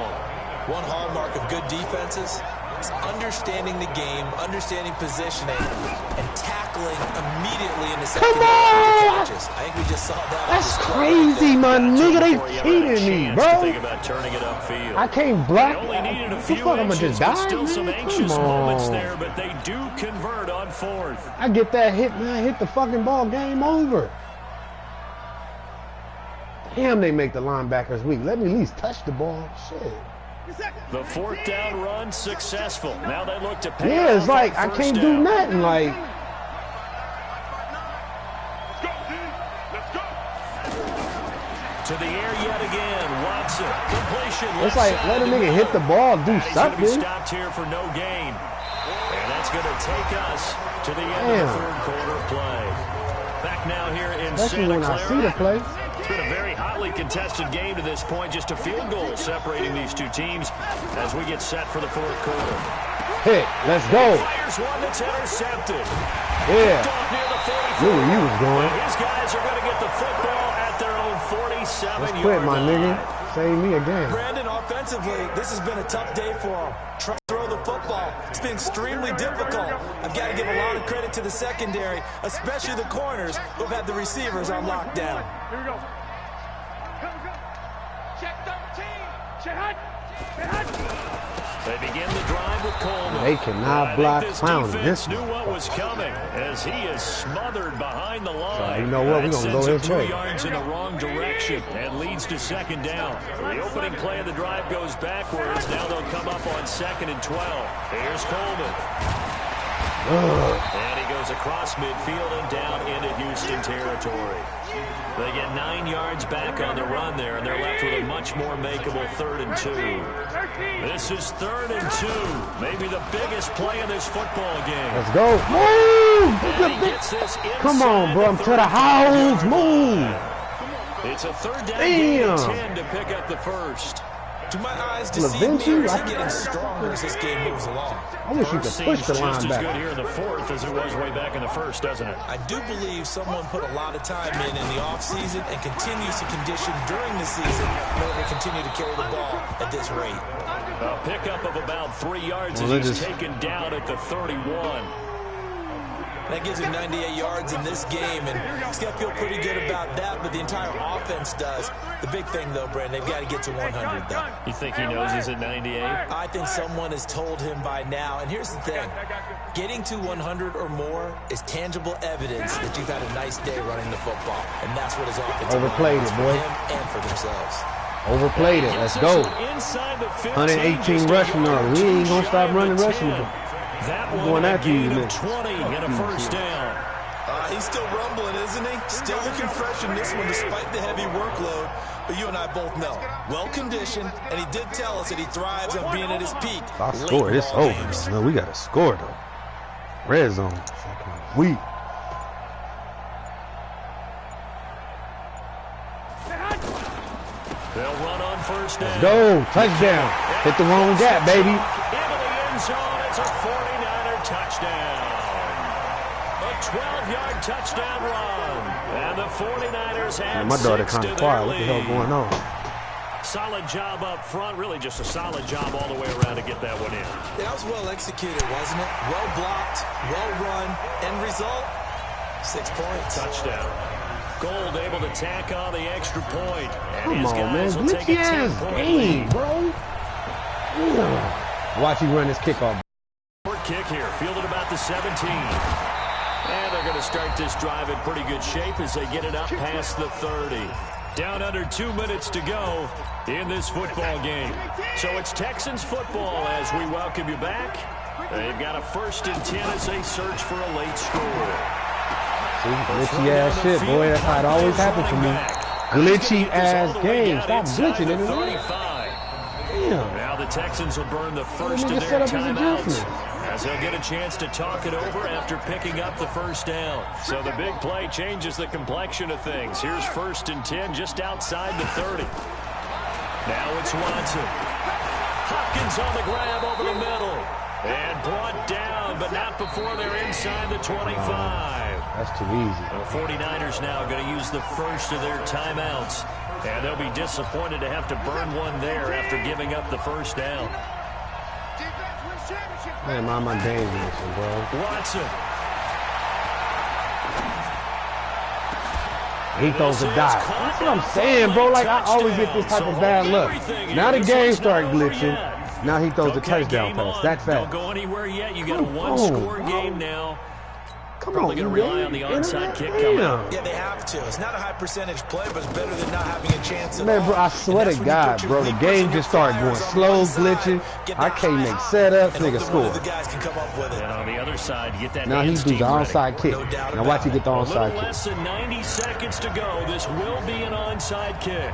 One hallmark of good defenses, basics, understanding the game, understanding positioning, and tackling immediately in the secondary catches. I think we just saw that. That's crazy, my nigga. They cheated me, bro. Think about turning it upfield. I can't block. They only needed a What few the fuck, I'm gonna just die, still some man? anxious Come moments on. there, but they do convert on fourth. I get that hit, man. Hit the fucking ball. Game over. Damn, they make the linebackers weak. Let me at least touch the ball. Shit. The fourth down run successful. Now they look to pay Yeah, it's off like on I first can't do down. nothing. Like, To the air yet again. Watson. Completion. it's like let a nigga hit the ball, do He's going to be something. stopped here for no gain. And that's going to take us to the end of the third quarter play. Back now here in Especially Santa when Clara. I see the play. It's been a very hotly contested game to this point. Just a field goal separating these two teams as we get set for the fourth quarter. Hit. Let's go. Fires one that's intercepted. Yeah. Off near the 44. Knew where you was going. His guys are going to get the football at their own 47-yard Let's quit, my nigga. Save me again. Brandon, offensively, this has been a tough day for him. Trying to throw the football. It's been extremely difficult. I've got to give a lot of credit to the secondary, especially the corners who've had the receivers on lockdown. Here we go. Check 13. Check. They begin the drive with Coleman. They cannot block This clown. defense This knew what was coming as he is smothered behind the line. you know what? We're That gonna go sends him his 2 way. yards in the wrong direction and leads to second down. The opening play of the drive goes backwards. Now they'll come up on 2nd and 12. Here's Coleman. And he goes across midfield and down into Houston territory. They get 9 yards back on the run there, and they're left with a much more makeable 3rd and 2. This is 3rd and 2. Maybe the biggest play in this football game. Let's go. Move. And he gets this Come on, inside bro. I'm to the house. 30-yard Move. line. It's a 3rd down gain of Damn. 10 to pick up the first. Do my eyes deceive me, or is he getting stronger as this game moves along? I wish you could First push seems the just as good linebacker. here in the 4th as it was way back in the 1st, doesn't it? I do believe someone put a lot of time in the offseason and continues to condition during the season in order to continue to carry the ball at this rate. A pickup of about 3 yards Well, as he's just- taken down at the 31. That gives him 98 yards in this game, and he's got to feel pretty good about that, but the entire offense does. The big thing, though, Brandon, they've got to get to 100, though. You think he knows he's at 98? I think someone has told him by now, and here's the thing. Getting to 100 or more is tangible evidence that you've had a nice day running the football, and that's what his offense Overplayed it, for boy. him and for themselves. Overplayed it. Let's go. Inside the 15, 118 just a rushing yard on. or We ain't two gonna stop shy of running the rushing. 10. That We're one going a after you, gain of man. 20 and a first down. He's still rumbling, isn't he? Still looking fresh in this one despite the heavy workload. But you and I both know, well-conditioned, and he did tell us that he thrives on being at his peak. I late score. in It's ball over. games. No, we got to score, though. Red zone. Fucking weak. They'll run on first down. Go. Touchdown. Hit the wrong gap, baby. Into the end zone. It's a 49er touchdown. A 12-yard touchdown run. And the 49ers have Man, my daughter 6 kind to of their quiet. What the hell lead. going on? Solid job up front. Really just a solid job all the way around to get that one in. That was well executed, wasn't it? Well blocked, well run. End result, 6 points. Touchdown. Gold able to tack on the extra point. And Come his on, man. guys will take a Glitchy ass 10-point game, lead. bro. Yeah. Watch you run this kickoff. Short kick here, fielded about the 17. And they're going to start this drive in pretty good shape as they get it up past the 30. Down under 2 minutes to go in this football game. So it's Texans football as we welcome you back. They've got a 1st and 10 as they search for a late score. See, glitchy ass shit, boy. That's how it always happens for me. Glitchy ass game. Stop glitching it, man. 35. Damn. Now the Texans will burn the first nigga of set their up his timeouts adjustments. as they'll get a chance to talk it over after picking up the first down. So the big play changes the complexion of things. Here's 1st and 10 just outside the 30. Now it's Watson. Hopkins on the grab over the middle. And brought down, but not before they're inside the 25. That's too easy. The 49ers now going to use the first of their timeouts. And they'll be disappointed to have to burn one there after giving up the first down. Man, my game's missing, bro. Watson. He throws a dot. That's what I'm saying, bro. Like, I always get this type of bad luck. Now the game started glitching. Now he throws a touchdown pass. That fast. Don't go anywhere yet. You got a one-score game now. Come on, going to rely on the onside kick coming up. Yeah, they have to. It's not a high percentage play, but it's better than not having a chance at all. Man, bro, I swear to God, bro, the game just started going slow, glitching. I can't make setups, nigga score. The guys can come up with it. And on the other side, you get that. Now he does the onside kick. Now watch you get the onside kick. Less than 90 seconds to go. This will be an onside kick.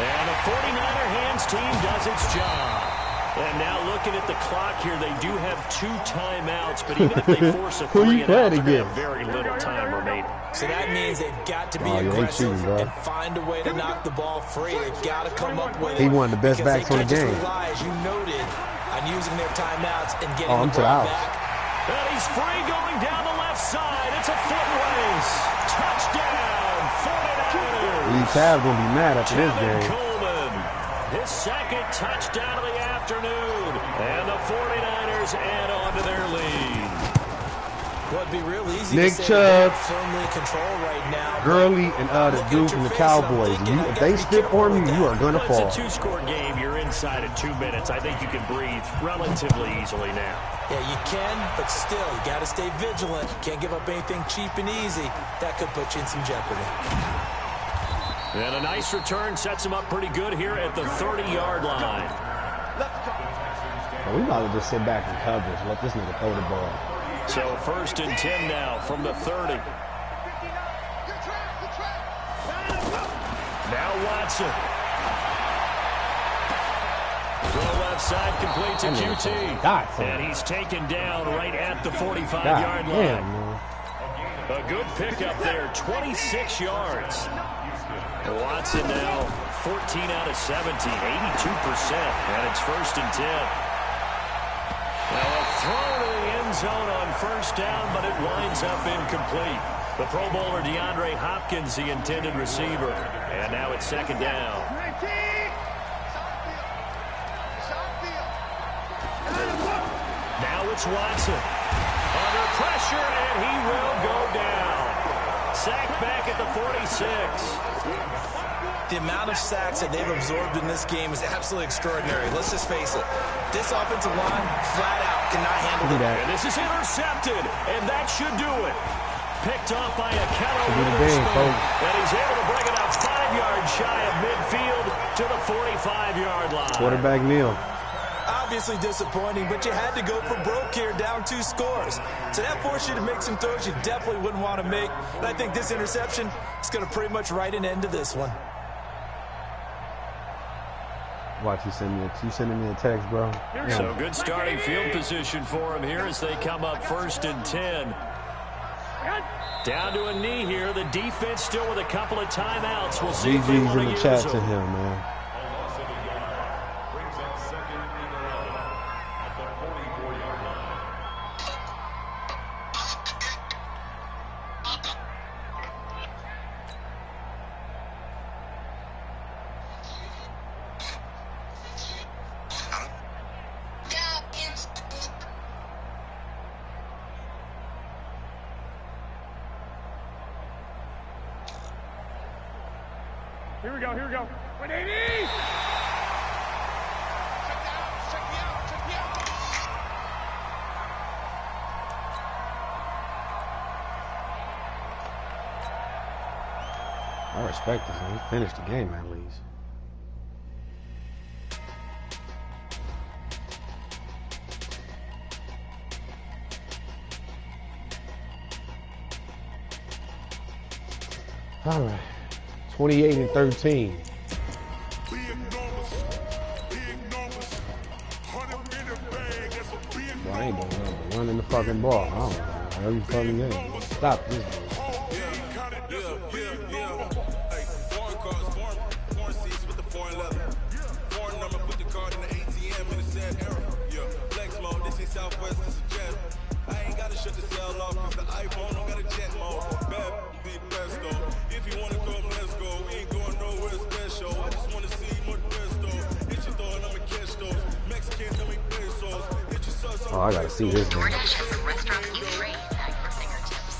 And the 49er hands team does its job. And now looking at the clock here, they do have 2 timeouts, but even if they force a 3 and out, they're going to have very little time remaining. So that means they've got to be aggressive and find a way to knock the ball free. They've got to come up with it. He one of the best backs on the game. They can't just rely, as you noted, on using their timeouts and getting the ball back. And he's free going down the left side. It's a foot race. Touchdown, 49ers. These Cavs going to be mad after this game. His second touchdown of the afternoon. And the 49ers add on to their lead. Well, it'd be real easy Nick to say Chubb, firmly control right now. Gurley, and the dude from the Cowboys. If they stiff arm you, you are going to fall. It's a 2-score game. You're inside in 2 minutes. I think you can breathe relatively easily now. Yeah, you can, but still, you got to stay vigilant. Can't give up anything cheap and easy. That could put you in some jeopardy. And a nice return sets him up pretty good here at the 30-yard line. Well, we might as well just sit back and cover and let this nigga throw the ball. So 1st and 10 now from the 30. Now Watson. Throw left side, complete to QT. And he's taken down right at the 45-yard line. A good pickup there, 26 yards. Watson now 14 out of 17, 82%. And it's 1st and 10. Now a throw to the end zone on 1st down, but it winds up incomplete. The Pro Bowler DeAndre Hopkins, the intended receiver. And now it's 2nd down. Now it's Watson. Under pressure, and he will go down. Sacked back at the 46. The amount of sacks that they've absorbed in this game is absolutely extraordinary. Let's just face it. This offensive line, flat out, cannot handle it. And this is intercepted, and that should do it. Picked off by Akello Witherspoon, and he's able to bring it out 5 yards shy of midfield to the 45-yard line. Quarterback kneel. Obviously disappointing, but you had to go for broke here, down 2 scores. So that forced you to make some throws you definitely wouldn't want to make. And I think this interception is going to pretty much write an end to this one. Watch, you sending me a text, bro. Yeah. So good starting field position for him here as they come up 1st and 10. Down to a knee here. The defense still with a couple of timeouts. We'll see if they want to use them. GG's in the chat to him, man. Here we go, here we go. 180! I respect this, man. He finished the game at least. All right. 28 and 13. Well, I ain't doing nothing but running the fucking ball. I don't know. Every fucking game. Stop this. Foreign seats with the foreign leather. Foreign number, put the card in the ATM in the sad era. Yeah, flex mode, this ain't Southwest, this is jet. I ain't gotta shut the cell off, cause the iPhone don't got a jet mode. Bad, big best though. If you wanna come, let's go. We ain't going nowhere special. I just Oh, I gotta see this man. DoorDash has the restaurants you crave at your fingertips.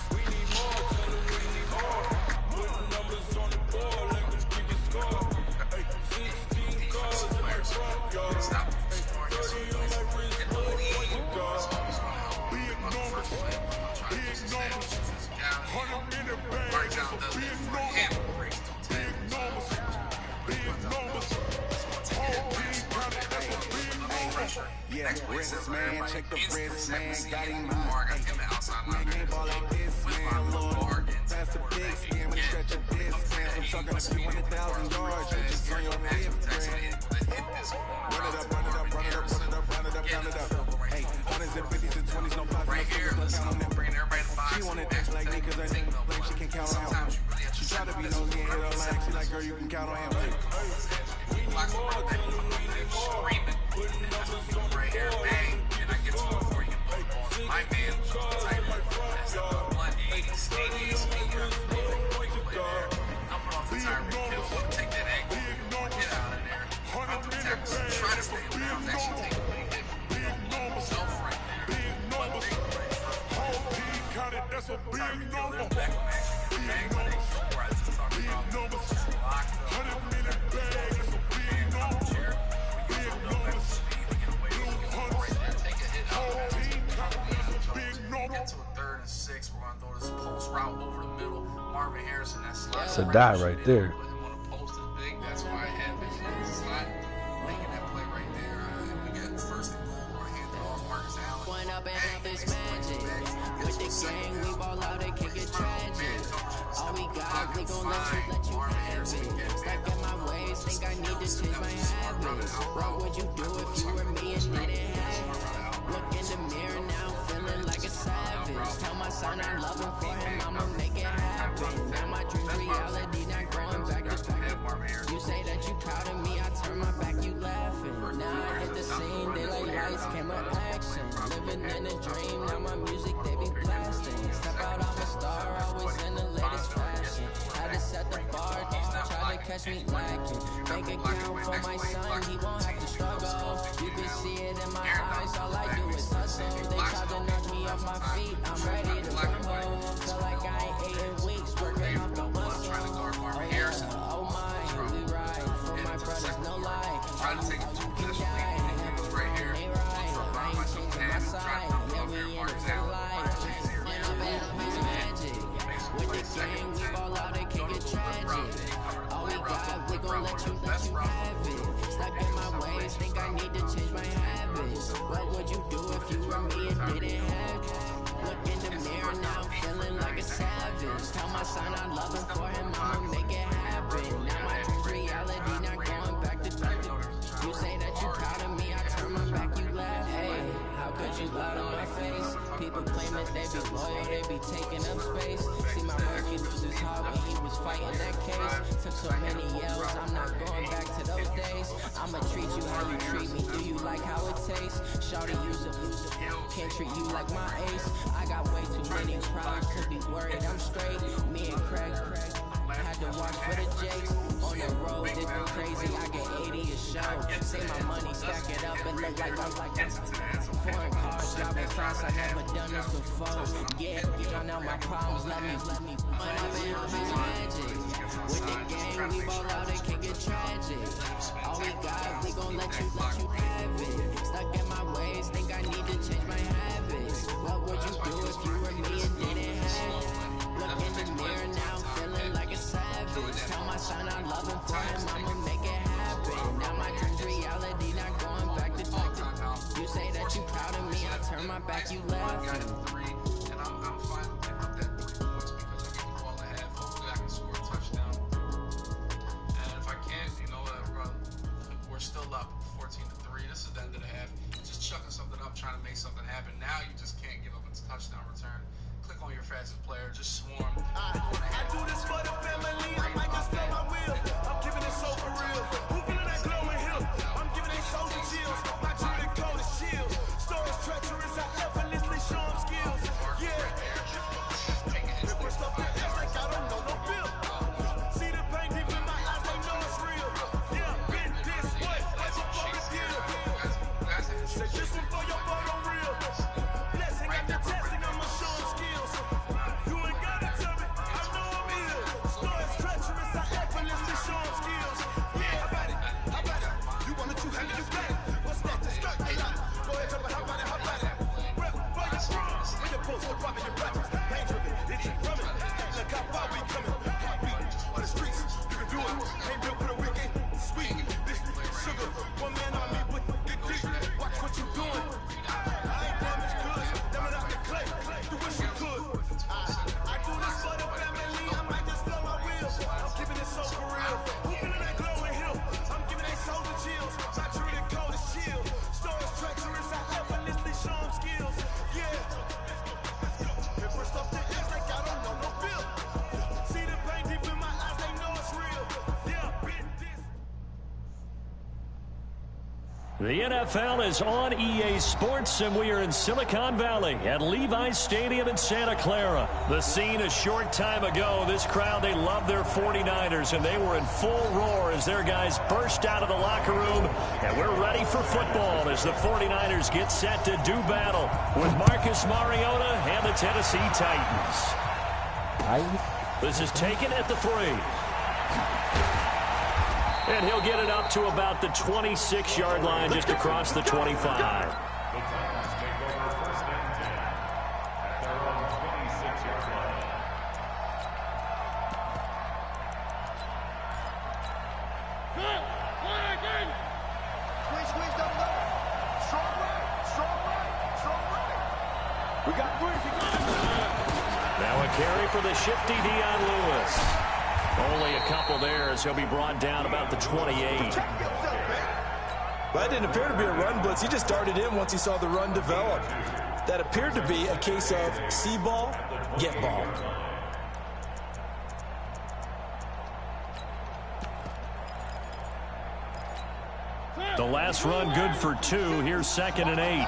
Yeah, wrist man, check the wrist man, got him high. Man, can't ball like this, man. Lord, pass the big skin with a stretch of distance. I'm talking a few 100,000 yards, you just on your fifth grand. Run it up, run it up, run it up, run it up, run it up, run it up. Hey, 100s and 50s and 20s, no 5s, no 6s, don't count on them. She wanna dance like me, cause I think she can count on him. She try to be nosy and hit her line, she like, girl, you can count on him. Right here, bang, and I get to it before you go. My man, type that's the 180s, 80s, I'm off the tire, kill, take that angle, get out of there. I'm protecting, try to stay around, actually take a big hit. Self right there. One big right. That's a big number. Bang, where I just talked about locked up. 100-minute bag, that's a big number. Get to a 3rd and 6. We're going to throw this post route over the middle. Marvin Harrison, that's That's a die right there. Post is big. That's why I had this slot. Making that play right there. We get 1st and goal. We're hand it off Marcus Allen. One up and up is magic. With the gang, we ball out and kick it tragic. All we got, we gon' let you have it. Stuck in my ways, think I need to change my habits. What would you do if you were me and didn't have it? Look in the mirror now, feeling like a savage. Tell my son I love him for him, I'ma make it happen. Now my dream's reality, not going back to back. You say that you proud of me, I turn my back, you laughing. Now I hit the scene, daylight lights, camera action. Living in a dream, now my music they be blasting. Step out, I'm a star, always in the latest fashion. Had to set the bar, try to catch me lacking. Bank account for my son, he won't have to struggle. You can see it in my eyes, all I do is hustle. They tried to knock me off my feet, I'm ready to rumble. Feel like I ain't 8 in weeks, working off the muscle. Oh yeah, oh my, we ride for my brothers, no lie. I know you can die, right here. They right, I ain't changing my side. Yeah, we in it for life. And I'm magic. With the gang, we ball out and kick it tragic. All we got, we gon' let you have it. Stuck in my ways, think I need to change my habits. What would you do if you were me and didn't have it? Look in the mirror now, feeling like a savage. Tell my son I love him for him, I'ma make it happen. Now my dream's reality, not going back to back. You say that you proud of me, I turn my back, you laugh. Hey, how could you lie to my face? People claim that they be loyal, they be taking up space. See my Murphy lose his heart when he was fighting that case. Took so many yells, I'm not going back to those days. I'ma treat you how you treat me, do you like how it tastes? Shawty, use it, can't treat you like my ace. I got way too many problems to be worried, I'm straight. Me and Craig had to watch for the Jakes. On the road, it been crazy, I get 80 a show. Say my money, stack it up and look like I'm like foreign cars, driving fast, I never done this before. Yeah, drown out my problems, let me money been magic. With the gang, we ball out and kick it tragic. All we got, we gon' let you have it. Stuck in my ways, think I need to change my habits. What would you do if you were me and didn't have it? Look in the mirror now, feeling like a savage. Tell my son I love him for him, I'ma make it happen. Now my dream's reality, not going back to back. You say that you proud of me, I turn my back, you laughing. And I'm fine with picking up that 3 points because I get the ball to half. Hopefully I can score a touchdown. And if I can't, you know what, we're still up 14-3. This is the end of the half. Just chucking something up, trying to make something happen. Now you just can't give up a touchdown return. Click on your fastest player, just swarm. I do this for the family, I might just spell my will. I'm giving it so for real. Who feeling that glowing hill? I'm giving it soldier chills. My dream code is shields. Stories treacherous, I effortlessly show them skills. The NFL is on EA Sports, and we are in Silicon Valley at Levi's Stadium in Santa Clara. The scene a short time ago. This crowd, they love their 49ers, and they were in full roar as their guys burst out of the locker room. And we're ready for football as the 49ers get set to do battle with Marcus Mariota and the Tennessee Titans. This is taken at the 3. And he'll get it up to about the 26-yard line, just across the 25. We got 3. Now a carry for the shifty Dion Lewis. Only a couple there as he'll be brought down about the 28. That didn't appear to be a run blitz. He just darted in once he saw the run develop. That appeared to be a case of see ball, get ball. The last run good for 2. Here's 2nd and 8.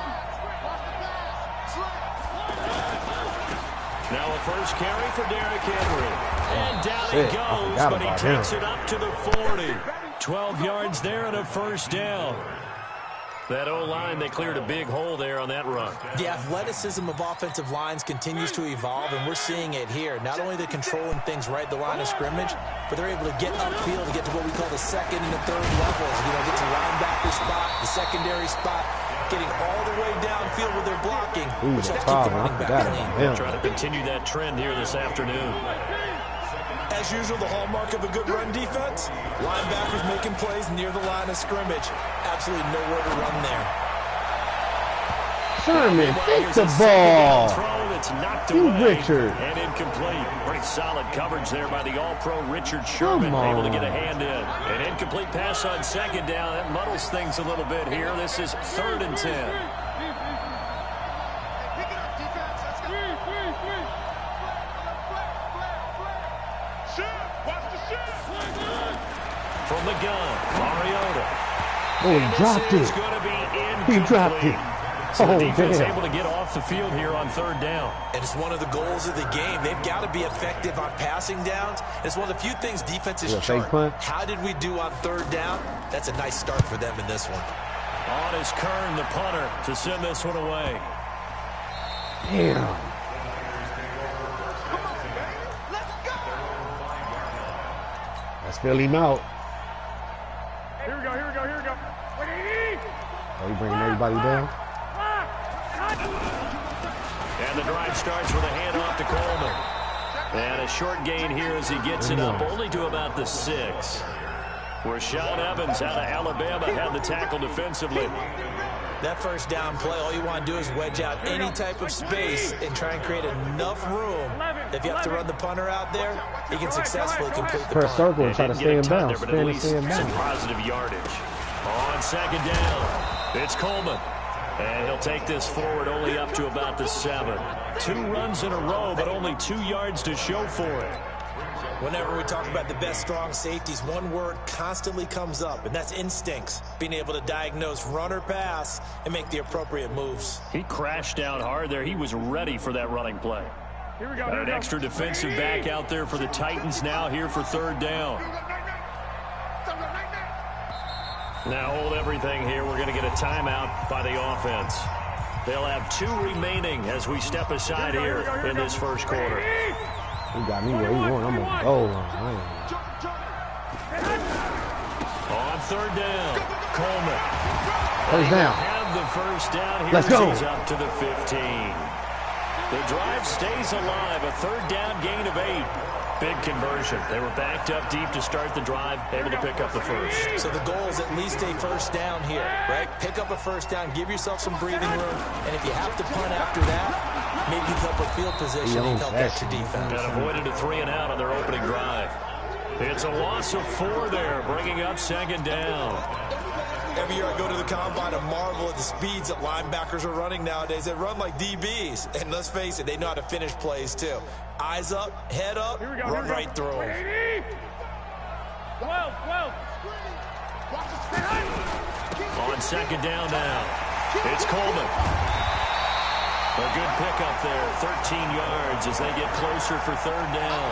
Now a first carry for Derrick Henry. And down he goes, but he takes it up to the 40. 12 yards there and a first down. That O-line, they cleared a big hole there on that run. The athleticism of offensive lines continues to evolve, and we're seeing it here. Not only they're controlling things right at the line of scrimmage, but they're able to get upfield to get to what we call the second and the third levels. You know, get to linebacker spot, the secondary spot, getting all the way downfield with their blocking, which helps keep the running back clean. Try to continue that trend here this afternoon. As usual, the hallmark of a good run defense, linebackers making plays near the line of scrimmage. Absolutely nowhere to run there. Sherman, take the ball. It's knocked away Richard. And incomplete. Pretty solid coverage there by the all-pro Richard Sherman. Able to get a hand in. An incomplete pass on 2nd down. That muddles things a little bit here. This is 3rd and 10. From the gun, Mariota. Oh, he dropped it. He dropped it. So the defense able to get off the field here on 3rd down. And it's one of the goals of the game. They've got to be effective on passing downs. It's one of the few things defenses chart. How did we do on 3rd down? That's a nice start for them in this one. On is Kern, the punter, to send this one away. Damn. Let's fill him out. Here we go. Oh, he bringing everybody down? And the drive starts with a handoff to Coleman. And a short gain here as he gets it up only to about the 6. Rashaan Evans out of Alabama had the tackle defensively. That first down play, all you want to do is wedge out any type of space and try and create enough room. If you have to run the punter out there, he can successfully complete the press circle and try to stay in bounds. But at least some positive yardage. On 2nd down, it's Coleman. And he'll take this forward only up to about the 7. 2 runs in a row, but only 2 yards to show for it. Whenever we talk about the best strong safeties, one word constantly comes up, and that's instincts. Being able to diagnose run or pass and make the appropriate moves. He crashed down hard there. He was ready for that running play. Here we go. An extra defensive back out there for the Titans now here for 3rd down. Now hold everything here. We're going to get a timeout by the offense. They'll have 2 remaining as we step aside here in this first quarter. He got me where he want. I'm on the goal line. On 3rd down, Coleman. First down. Have the first down here. Let's go. He's up to the 15. The drive stays alive. A 3rd down gain of 8. Big conversion. They were backed up deep to start the drive, able to pick up the first. So the goal is at least a first down here, right? Pick up a first down, give yourself some breathing room, and if you have to punt after that, maybe you help with field position and help extra defense. And avoided a 3-and-out on their opening drive. It's a loss of 4 there, bringing up 2nd down. Every year I go to the combine, I marvel at the speeds that linebackers are running nowadays. They run like DBs, and let's face it, they know how to finish plays too. Eyes up, head up, run right through them. 12. On second down now, it's Coleman. A good pickup there, 13 yards as they get closer for third down.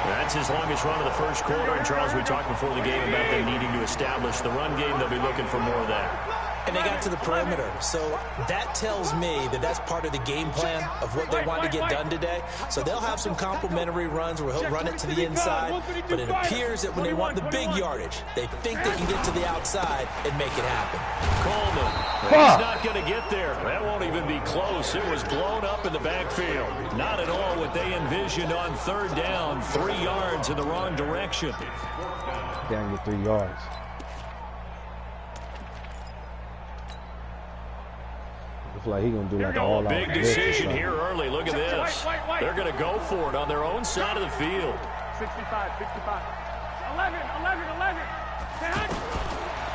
That's his longest run of the first quarter. And, Charles, we talked before the game about them needing to establish the run game. They'll be looking for more of that. And they got to the perimeter. So that tells me that that's part of the game plan of what they want to get done today. So they'll have some complementary runs where he'll run it to the inside. But it appears that when they want the big yardage, they think they can get to the outside and make it happen. Coleman, he's not going to get there. That won't even be close. It was blown up in the backfield. Not at all what they envisioned on third down. 3 yards in the wrong direction. Down get 3 yards. Like he gonna do like all big decision here early. Look at this. They're going to go for it on their own side of the field. 65. 11.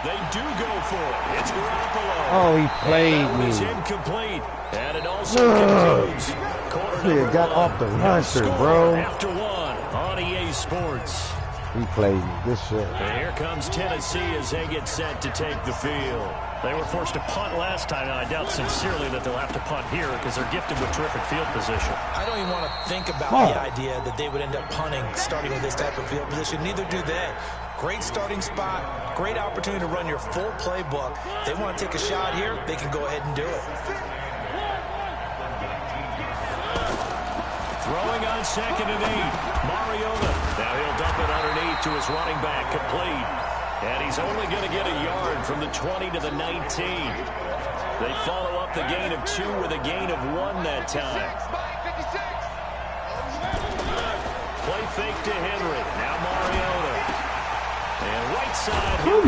They do go for it. It's Garoppolo. Oh, he played me. It's incomplete. And it also concludes quarter He got off the roster, bro. After 1 on EA Sports. He played me. Good shit. And here comes Tennessee as they get set to take the field. They were forced to punt last time, and I doubt sincerely that they'll have to punt here because they're gifted with terrific field position. I don't even want to think about the idea that they would end up punting starting with this type of field position. Neither do they. Great starting spot, great opportunity to run your full playbook. If they want to take a shot here, they can go ahead and do it. Throwing on 2nd and 8. Mariota. Now he'll dump it underneath to his running back, complete. And he's only going to get a yard from the 20 to the 19. They follow up the gain of 2 with a gain of 1 that time. Play fake to Henry. Now Mariota. And right side. Man,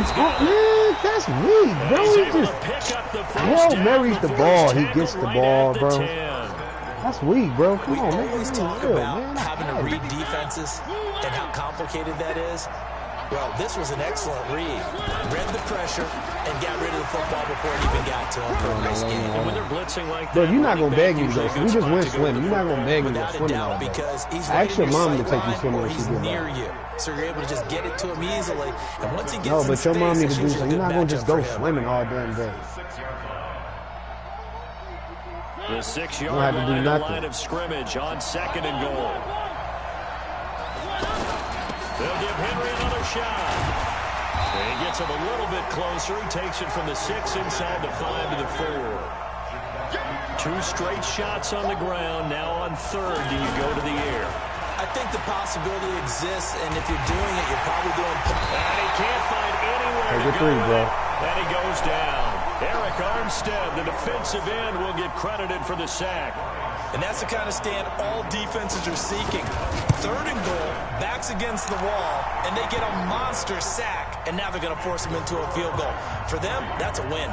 that's weak, bro. He just pick up the first down. marries the ball. He gets the ball, bro. That's weak, bro. Come on, man. We always talk about having to read defenses and how complicated that is. Well, this was an excellent read. Read the pressure and got rid of the football before it even got to him. Nice game. And when they're blitzing like that, bro, you're not going to beg me to go. We just went swimming. You're not going to beg me to go swimming all day. Ask your mom to take you swimming when she's near you. So you're able to just get it to him easily. And once he gets no, but your mom needs to do so. You're not going to just go swimming all damn day. The 6-yard line of scrimmage on 2nd and goal. They'll give Henry another shot. And he gets him a little bit closer. He takes it from the 6 inside the 5 to the 4. 2 straight shots on the ground. Now on 3rd, do you go to the air? I think the possibility exists, and if you're doing it, you're probably doing... And he can't find anywhere to go with it. And he goes down. Eric Armstead, the defensive end, will get credited for the sack. And that's the kind of stand all defenses are seeking. 3rd and goal, backs against the wall, and they get a monster sack, and now they're going to force him into a field goal. For them, that's a win.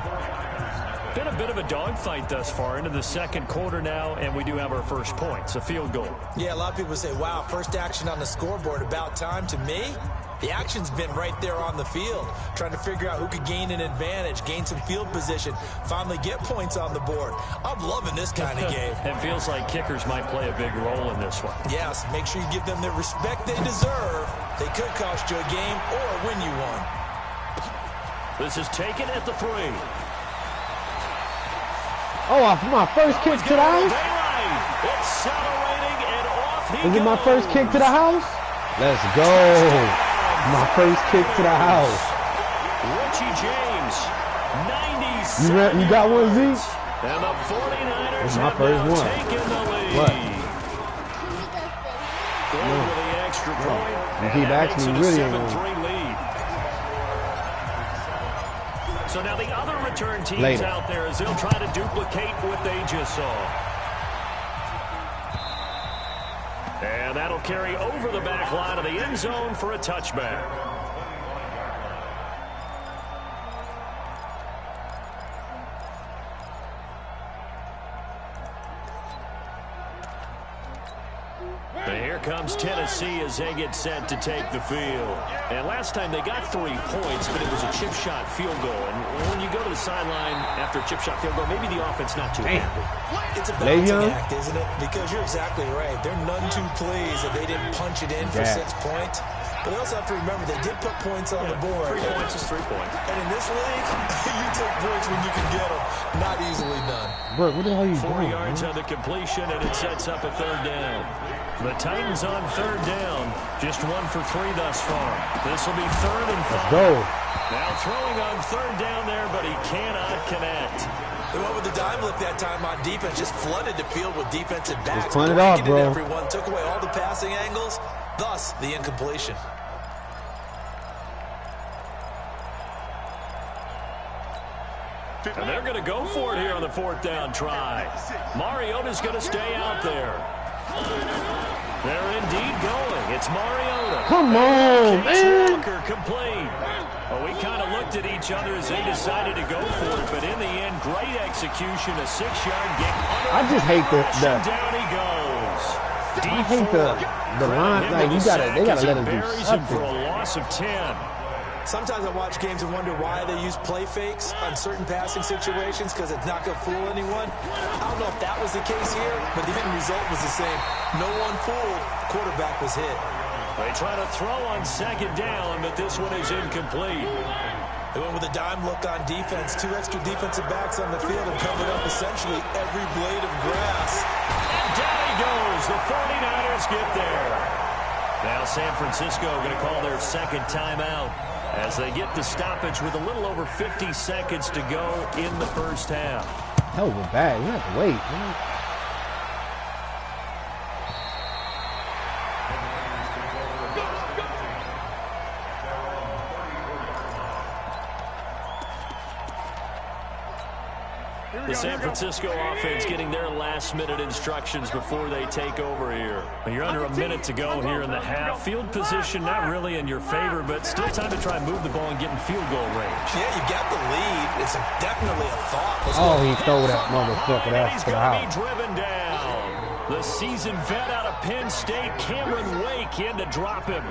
Been a bit of a dogfight thus far into the 2nd quarter now, and we do have our first points, a field goal. Yeah, a lot of people say, wow, first action on the scoreboard, about time. To me, the action's been right there on the field, trying to figure out who could gain an advantage, gain some field position, finally get points on the board. I'm loving this kind of game. It feels like kickers might play a big role in this one. Yes, make sure you give them the respect they deserve. They could cost you a game or win you one. This is taken at the 3. Oh, my first kick to the house? Accelerating and off he goes. Is it my first kick to the house? Let's go. My first kick to the house. Richie James, 97 You got one, Z? And the 49ers it's my first one. Taking the lead. What? Going with the extra point. You keep asking me, really ain't 7-3 lead. So now the other return teams out there as they'll try to duplicate what they just saw. And that'll carry over the back line of the end zone for a touchback. And here comes Tennessee as they get set to take the field. And last time they got 3 points, but it was a chip shot field goal. And when you go to the sideline after a chip shot field goal, maybe the offense not too happy. It's a balancing act, isn't it? Because you're exactly right. They're none too pleased that they didn't punch it in for 6 points. But they also have to remember they did put points on the board. 3 points is 3 points. And in this league, you take points when you can get them. Not easily done. Bro, what the hell are you 4 doing? yards on the completion, and it sets up a 3rd down. The Titans on 3rd down. Just 1 for 3 thus far. This will be 3rd and 5. Let's go. Now throwing on 3rd down there, but he cannot connect. They went with the dime look that time on defense. Just flooded the field with defensive backs. Just punt it off, bro. Everyone took away all the passing angles. Thus, the incompletion. And they're going to go for it here on the 4th down try. Mariota's going to stay out there. They're indeed going. It's Mariota. Come on, man. Walker complete. Well, we kind of looked at each other as they decided to go for it, but in the end, great execution, a 6-yard gain. I just hate the down he goes. I hate the line. Like they gotta let him do something. For a loss of 10. Sometimes I watch games and wonder why they use play fakes on certain passing situations because it's not going to fool anyone. I don't know if that was the case here, but the end result was the same. No one fooled. Quarterback was hit. They try to throw on 2nd down, but this one is incomplete. They went with a dime look on defense. 2 extra defensive backs on the field and covered up essentially every blade of grass. And down he goes. The 49ers get there. Now San Francisco going to call their 2nd timeout as they get the stoppage with a little over 50 seconds to go in the 1st half. Hell of a bag. You have to wait, man. The San Francisco offense getting their last-minute instructions before they take over here. You're under a minute to go here in the half. Field position not really in your favor, but still time to try and move the ball and get in field goal range. Yeah, you got the lead. It's definitely a thought. Oh, he threw that motherfucker out to the house. Driven down. The seasoned vet out of Penn State, Cameron Wake, in to drop him.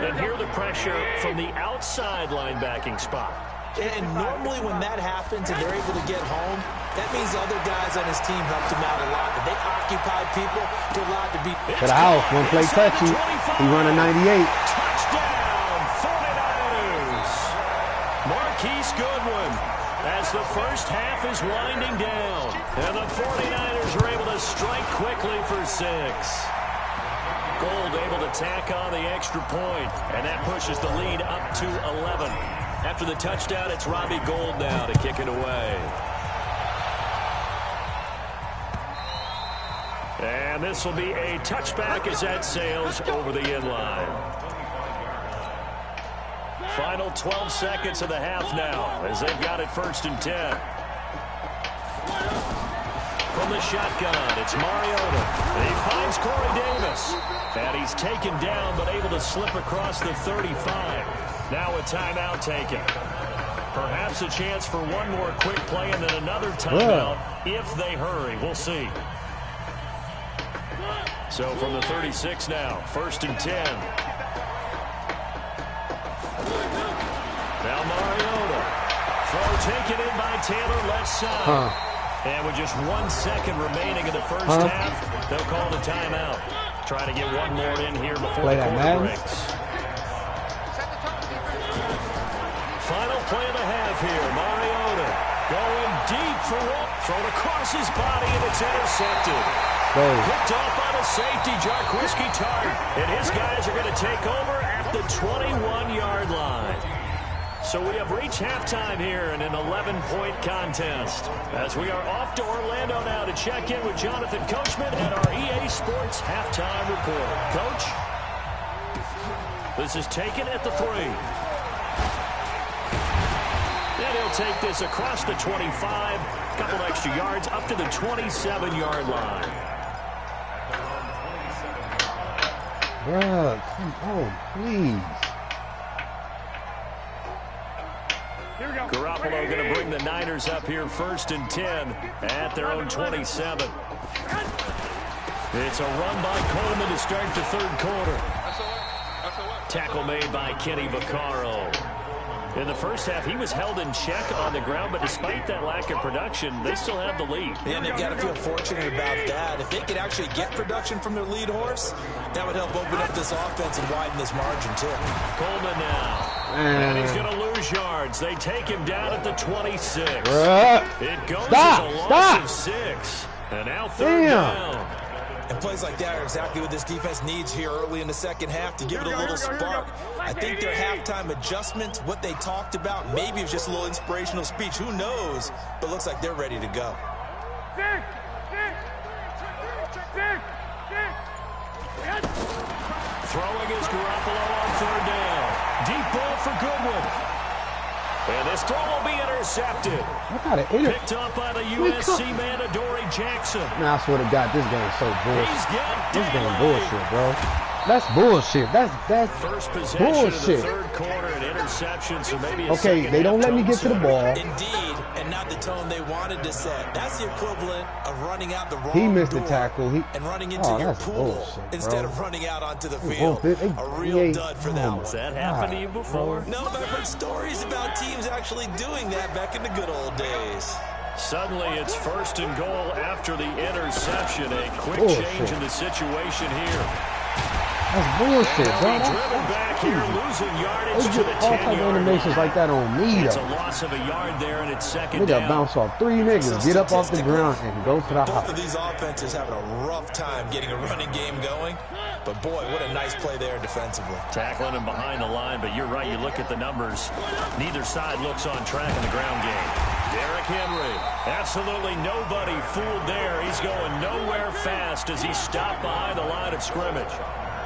And hear the pressure from the outside linebacking spot. And normally when that happens and they're able to get home, that means the other guys on his team helped him out a lot. If they occupy people, they're allowed to beat. To the house, one play touchy. He running 98. Touchdown, 49ers. Marquise Goodwin as the 1st half is winding down. And the 49ers are able to strike quickly for 6. Gold able to tack on the extra point, and that pushes the lead up to 11. After the touchdown, it's Robbie Gould now to kick it away. And this will be a touchback as that sails over the inline. Final 12 seconds of the half now as they've got it 1st and 10. From the shotgun, it's Mariota. He finds Corey Davis. And he's taken down but able to slip across the 35. Now a timeout taken. Perhaps a chance for one more quick play and then another timeout if they hurry. We'll see. So from the 36 now, 1st and 10. Now Mariota. Throw taken in by Taylor left side. And with just 1 second remaining in the 1st half, they'll call the timeout. Trying to get one more in here before the quarter breaks. Final play of the half here. Mariota going deep for one. Thrown across his body, and it's intercepted. Picked off by the safety, Jarquiski Tart. And his guys are going to take over at the 21-yard line. So we have reached halftime here in an 11-point contest. As we are off to Orlando now to check in with Jonathan Coachman and our EA Sports Halftime Report. Coach, this is taken at the 3. And he'll take this across the 25, a couple extra yards up to the 27-yard line. Bruh, come on, please. Garoppolo going to bring the Niners up here 1st and 10 at their own 27. It's a run by Coleman to start the 3rd quarter. Tackle made by Kenny Vaccaro. In the first half, he was held in check on the ground, but despite that lack of production, they still have the lead. And they've got to feel fortunate about that. If they could actually get production from their lead horse, that would help open up this offense and widen this margin, too. Coleman now. And he's going to lose yards. They take him down at the 26. It goes as a loss of 6. And now third down. And plays like that are exactly what this defense needs here early in the second half to give it a little spark. I think their halftime adjustments, what they talked about, maybe it was just a little inspirational speech. Who knows? But looks like they're ready to go. Throwing is Garoppolo on third down. Deep ball for Goodwin. And this throw will be intercepted. Picked up by the USC man, Adoree Jackson. Man, I swear to God, this game is so bullshit. This game bullshit, bro. That's bullshit. That's first possession bullshit. Of the third quarter, an interception, so maybe okay, they don't let me get to the ball. Indeed, and not the tone they wanted to set. That's the equivalent of running out the wrong He missed door the tackle. and running into your pool bullshit, instead of running out onto the field. A real dud for that one. Has that happened to you before? No, but I've heard stories about teams actually doing that back in the good old days. Suddenly, it's first and goal after the interception. A quick change in the situation here. That's bullshit, bro. Driven back here, losing yardage to the 10-yard animations like that on me, It's though. a loss of a yard there, and it's second They got down. bounce off 3 niggas, get up off the ground, and go to the house. Both of these offenses having a rough time getting a running game going. But, boy, what a nice play there defensively. Tackling him behind the line, but you're right. You look at the numbers. Neither side looks on track in the ground game. Derrick Henry, absolutely nobody fooled there. He's going nowhere fast as he stopped behind the line of scrimmage.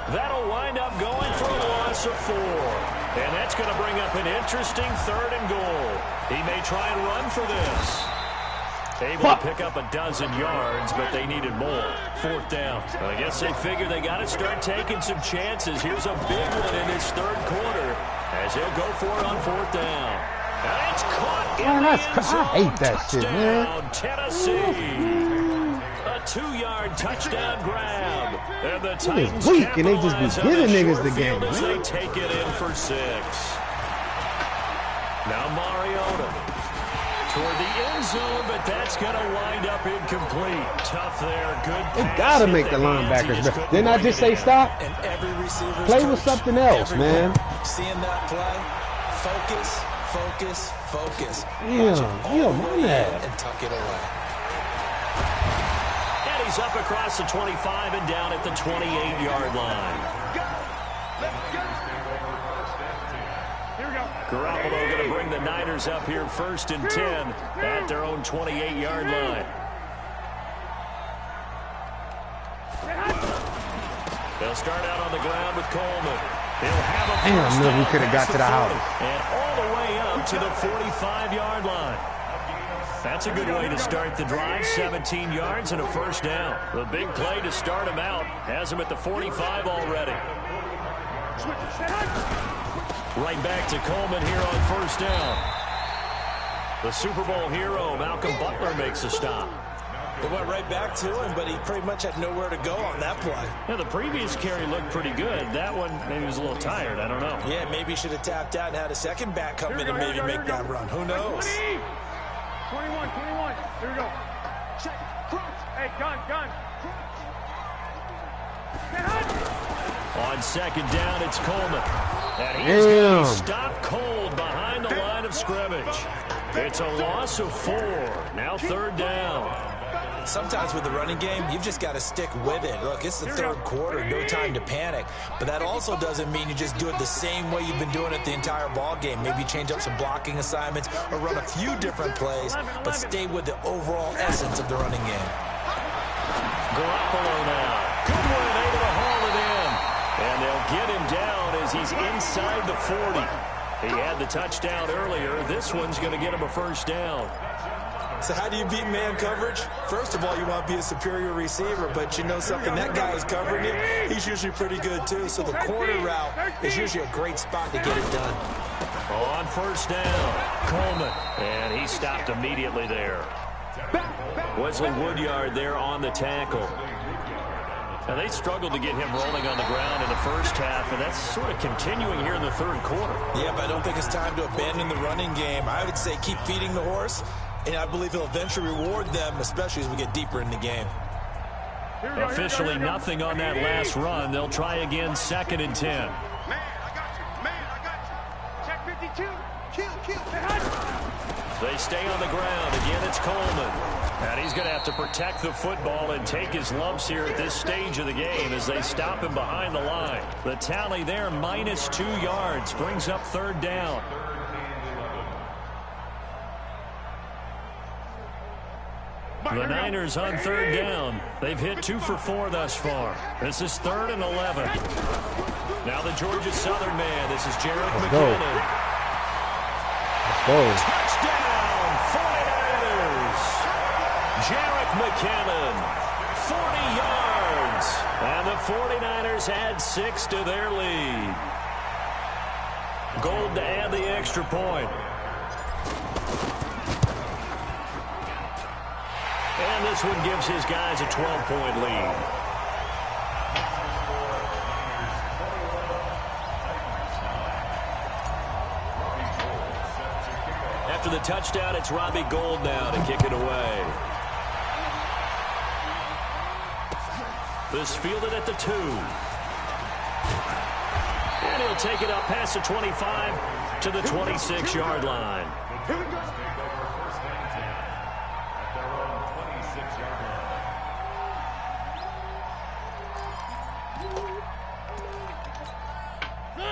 That'll wind up going for a loss of 4. And that's going to bring up an interesting third and goal. He may try and run for this. Able to pick up a dozen yards, but they needed more. Fourth down. I guess they figure they got to start taking some chances. Here's a big one in this third quarter as they'll go for it on fourth down. And it's caught in the end zone. I hate that shit, man. Tennessee. A 2-yard touchdown grab. And the Titans weak, and they just be giving niggas the game. As they take it in for 6. Now Mariota toward the end zone, but that's going to wind up incomplete. Tough there. Good pass. They got to make the linebackers better. Didn't I just say stop? And every receiver's Play with something else, man. Seeing that play, focus, focus, focus. Yeah, my man. And tuck it away. And he's up across the 25 and down at the 28-yard line. Garoppolo going to bring the Niners up here first and 10 at their own 28-yard line. They'll start out on the ground with Coleman. He'll have a first Damn, we down could have got to the house. and all the way up to the 45-yard line. That's a good way to start the drive. 17 yards and a first down. The big play to start him out has him at the 45 already. Right back to Coleman here on first down. The Super Bowl hero, Malcolm Butler, makes a stop. They went right back to him, but he pretty much had nowhere to go on that play. Yeah, the previous carry looked pretty good. That one, maybe was a little tired. I don't know. Yeah, maybe he should have tapped out and had a second back come in and maybe make that run. Who knows? 21. Here we go. Check. Cross. Hey, gun. On second down, it's Coleman. And he's going to be stopped cold behind the line of scrimmage. It's a loss of 4. Now third down. Sometimes with the running game, you've just got to stick with it. Look, it's the third quarter, no time to panic. But that also doesn't mean you just do it the same way you've been doing it the entire ball game. Maybe change up some blocking assignments or run a few different plays, but stay with the overall essence of the running game. Garoppolo now. Goodwin able to haul it in. And they'll get him down as he's inside the 40. He had the touchdown earlier. This one's going to get him a first down. So how do you beat man coverage? First of all, you want to be a superior receiver, but you know something, that guy who's covering you, he's usually pretty good too. So the corner route is usually a great spot to get it done. On first down, Coleman. And he stopped immediately there. Wesley Woodyard there on the tackle. Now, they struggled to get him rolling on the ground in the first half, and that's sort of continuing here in the third quarter. Yeah, but I don't think it's time to abandon the running game. I would say keep feeding the horse, and I believe he'll eventually reward them, especially as we get deeper in the game. Officially nothing on that last run. They'll try again, 2nd and 10. Man, I got you. Man, I got you. Check 52. Kill. They stay on the ground. Again, it's Coleman. And he's going to have to protect the football and take his lumps here at this stage of the game as they stop him behind the line. The tally there, -2 yards, brings up 3rd down. The Niners on 3rd down. They've hit 2 for 4 thus far. This is 3rd and 11. Now the Georgia Southern man. This is Jarek McKinnon. Let's go. Touchdown, 49ers. Jarek McKinnon, 40 yards. And the 49ers add 6 to their lead. Gold to add the extra point. And this one gives his guys a 12-point lead. After the touchdown, it's Robbie Gould now to kick it away. This fielded at the 2. And he'll take it up past the 25 to the 26-yard line.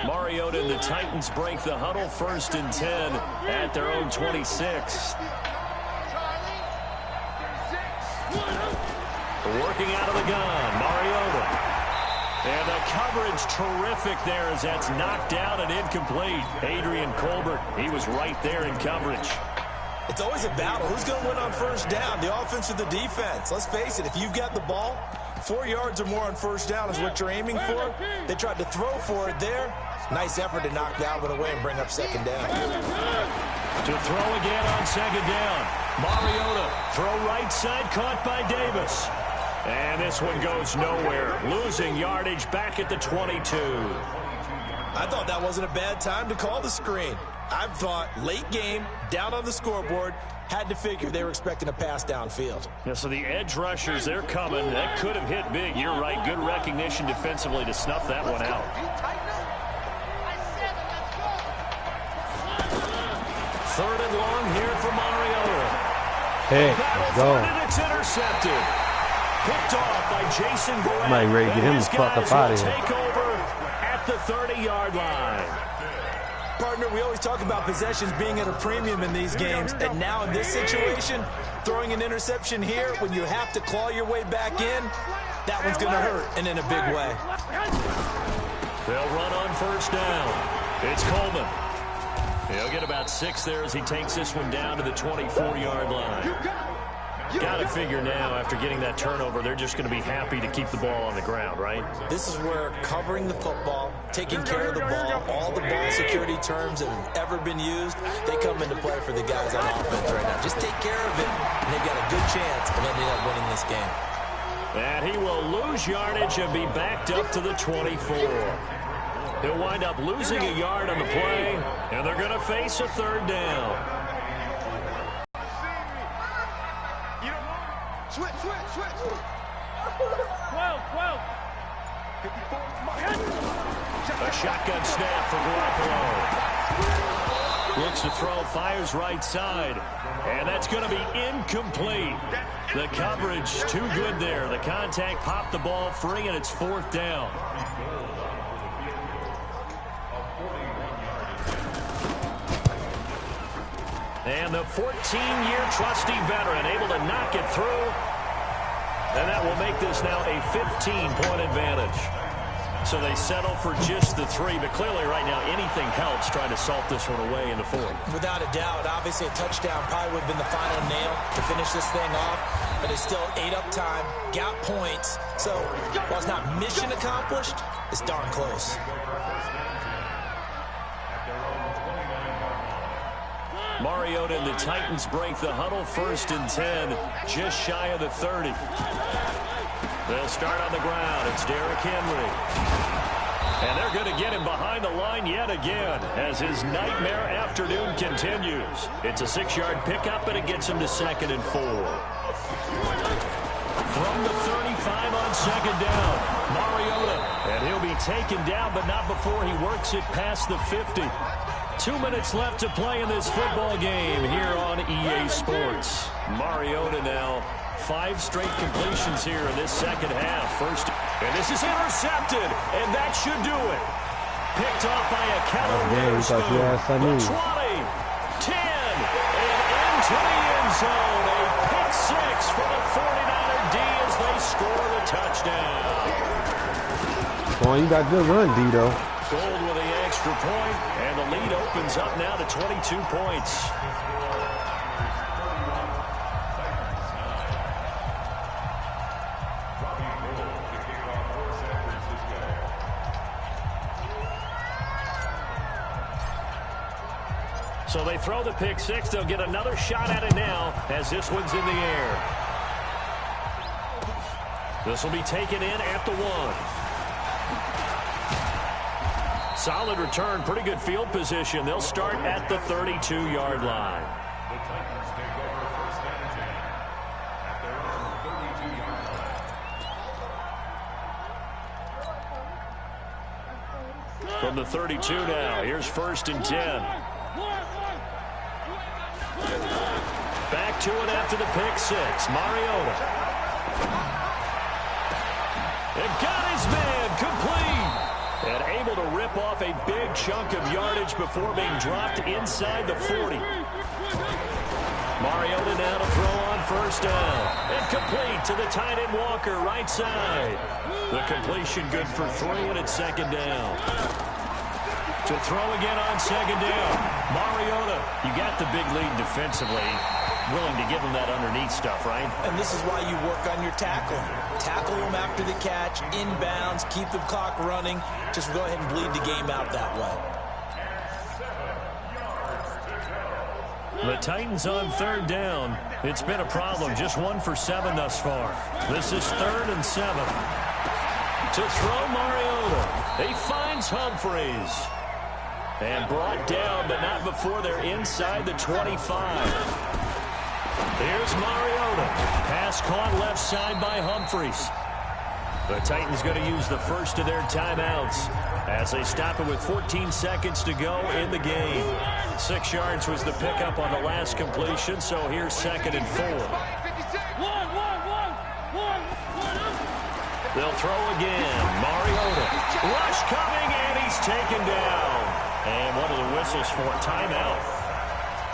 Mariota and the Titans break the huddle, 1st and 10 at their own 26. Working out of the gun, Mariota. And the coverage terrific there as that's knocked down and incomplete. Adrian Colbert, he was right there in coverage. It's always a battle. Who's going to win on 1st down, the offense or the defense? Let's face it, if you've got the ball, 4 yards or more on 1st down is what you're aiming for. They tried to throw for it there. Nice effort to knock that one away and bring up 2nd down. To throw again on 2nd down. Mariota, throw right side, caught by Davis. And this one goes nowhere. Losing yardage back at the 22. I thought that wasn't a bad time to call the screen. I thought late game, down on the scoreboard, had to figure they were expecting a pass downfield. Yeah, so the edge rushers, they're coming. That could have hit big. You're right. Good recognition defensively to snuff that one out. 3rd and long here for Mariota. Hey, let's go. And it's intercepted. Picked off by Jason Garrett. Might ready to get him the fuck up out of here. Take over at the 30-yard line. Partner, we always talk about possessions being at a premium in these games, and now in this situation, throwing an interception here when you have to claw your way back in, that one's going to hurt, and in a big way. They'll run on 1st down. It's Coleman. He'll get about 6 there as he takes this one down to the 24-yard line. Got to figure now, after getting that turnover, they're just going to be happy to keep the ball on the ground, right? This is where covering the football, taking care of the ball, all the ball security terms that have ever been used, they come into play for the guys on offense right now. Just take care of it, and they've got a good chance of ending up winning this game. And he will lose yardage and be backed up to the 24. He'll wind up losing a yard on the play, and they're going to face a 3rd down. Switch. 12. 54. A shotgun snap for Garoppolo. Looks to throw, fires right side. And that's going to be incomplete. The coverage too good there. The contact popped the ball free, and it's 4th down. And the 14-year trusty veteran able to knock it through. And that will make this now a 15-point advantage. So they settle for just the 3, but clearly right now anything helps trying to salt this one away in the 4th. Without a doubt, obviously a touchdown probably would have been the final nail to finish this thing off, but it's still ate up time, got points. So while it's not mission accomplished, it's darn close. Mariota and the Titans break the huddle, 1st and 10, just shy of the 30. They'll start on the ground. It's Derrick Henry. And they're going to get him behind the line yet again as his nightmare afternoon continues. It's a 6-yard pickup, and it gets him to 2nd and 4. From the 35 on 2nd down, Mariota. And he'll be taken down, but not before he works it past the 50. 2 minutes left to play in this football game here on EA Sports. Mariota now 5 straight completions here in this second half. And this is intercepted, and that should do it. Picked off by a Witherspoon. The 20, 10, and into the end zone. A pick 6 for the 49er D as they score the touchdown. Boy, you got good run, Dito. Gold with the extra point, and the lead opens up now to 22 points. So they throw the pick 6. They'll get another shot at it now as this one's in the air. This will be taken in at the 1. Solid return, pretty good field position. They'll start at the 32-yard line. The Titans take over 1st and 10 at their own 32-yard line. From the 32 now, here's 1st and 10. Back to it after the pick 6. Mariota. They've got his man complete. And able to rip off a big chunk of yardage before being dropped inside the 40. Mariota now to throw on 1st down. And complete to the tight end Walker, right side. The completion good for 3, and it's 2nd down. To throw again on 2nd down. Mariota, you got the big lead defensively. Willing to give him that underneath stuff, right? And this is why you work on your tackling. Tackle them after the catch, inbounds, keep the clock running. Just go ahead and bleed the game out that way. The Titans on 3rd down. It's been a problem. Just 1 for 7 thus far. This is 3rd and 7. To throw Mariota. He finds Humphries. And brought down, but not before they're inside the 25. Here's Mariota. Pass caught left side by Humphries. The Titans going to use the first of their timeouts as they stop it with 14 seconds to go in the game. 6 yards was the pickup on the last completion, so here's 2nd and 4. They'll throw again. Mariota. Rush coming, and he's taken down. And what are the whistles for? Timeout.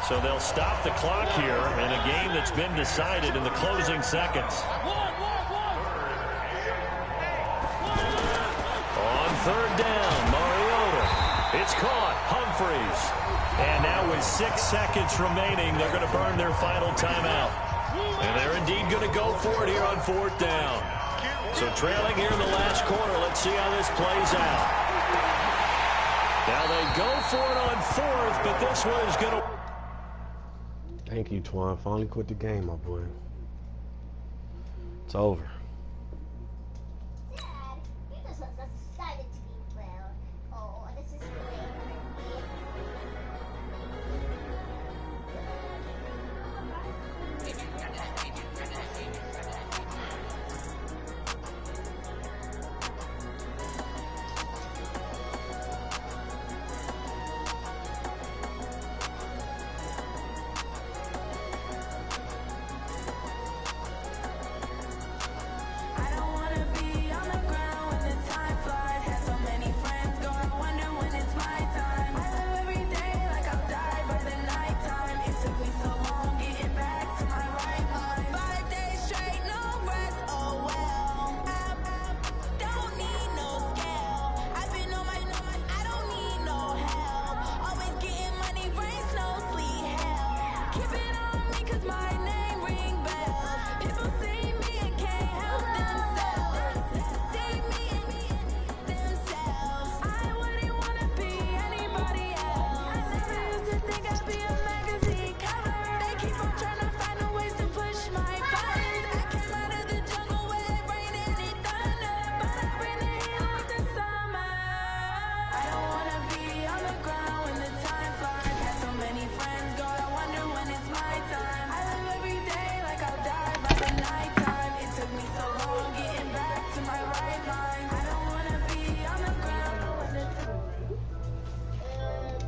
So they'll stop the clock here in a game that's been decided in the closing seconds. On 3rd down, Mariota. It's caught. Humphries. And now with 6 seconds remaining, they're going to burn their final timeout. And they're indeed going to go for it here on 4th down. So trailing here in the last quarter. Let's see how this plays out. Now they go for it on 4th, but this one is going to... Thank you, Twan. Finally quit the game, my boy. It's over.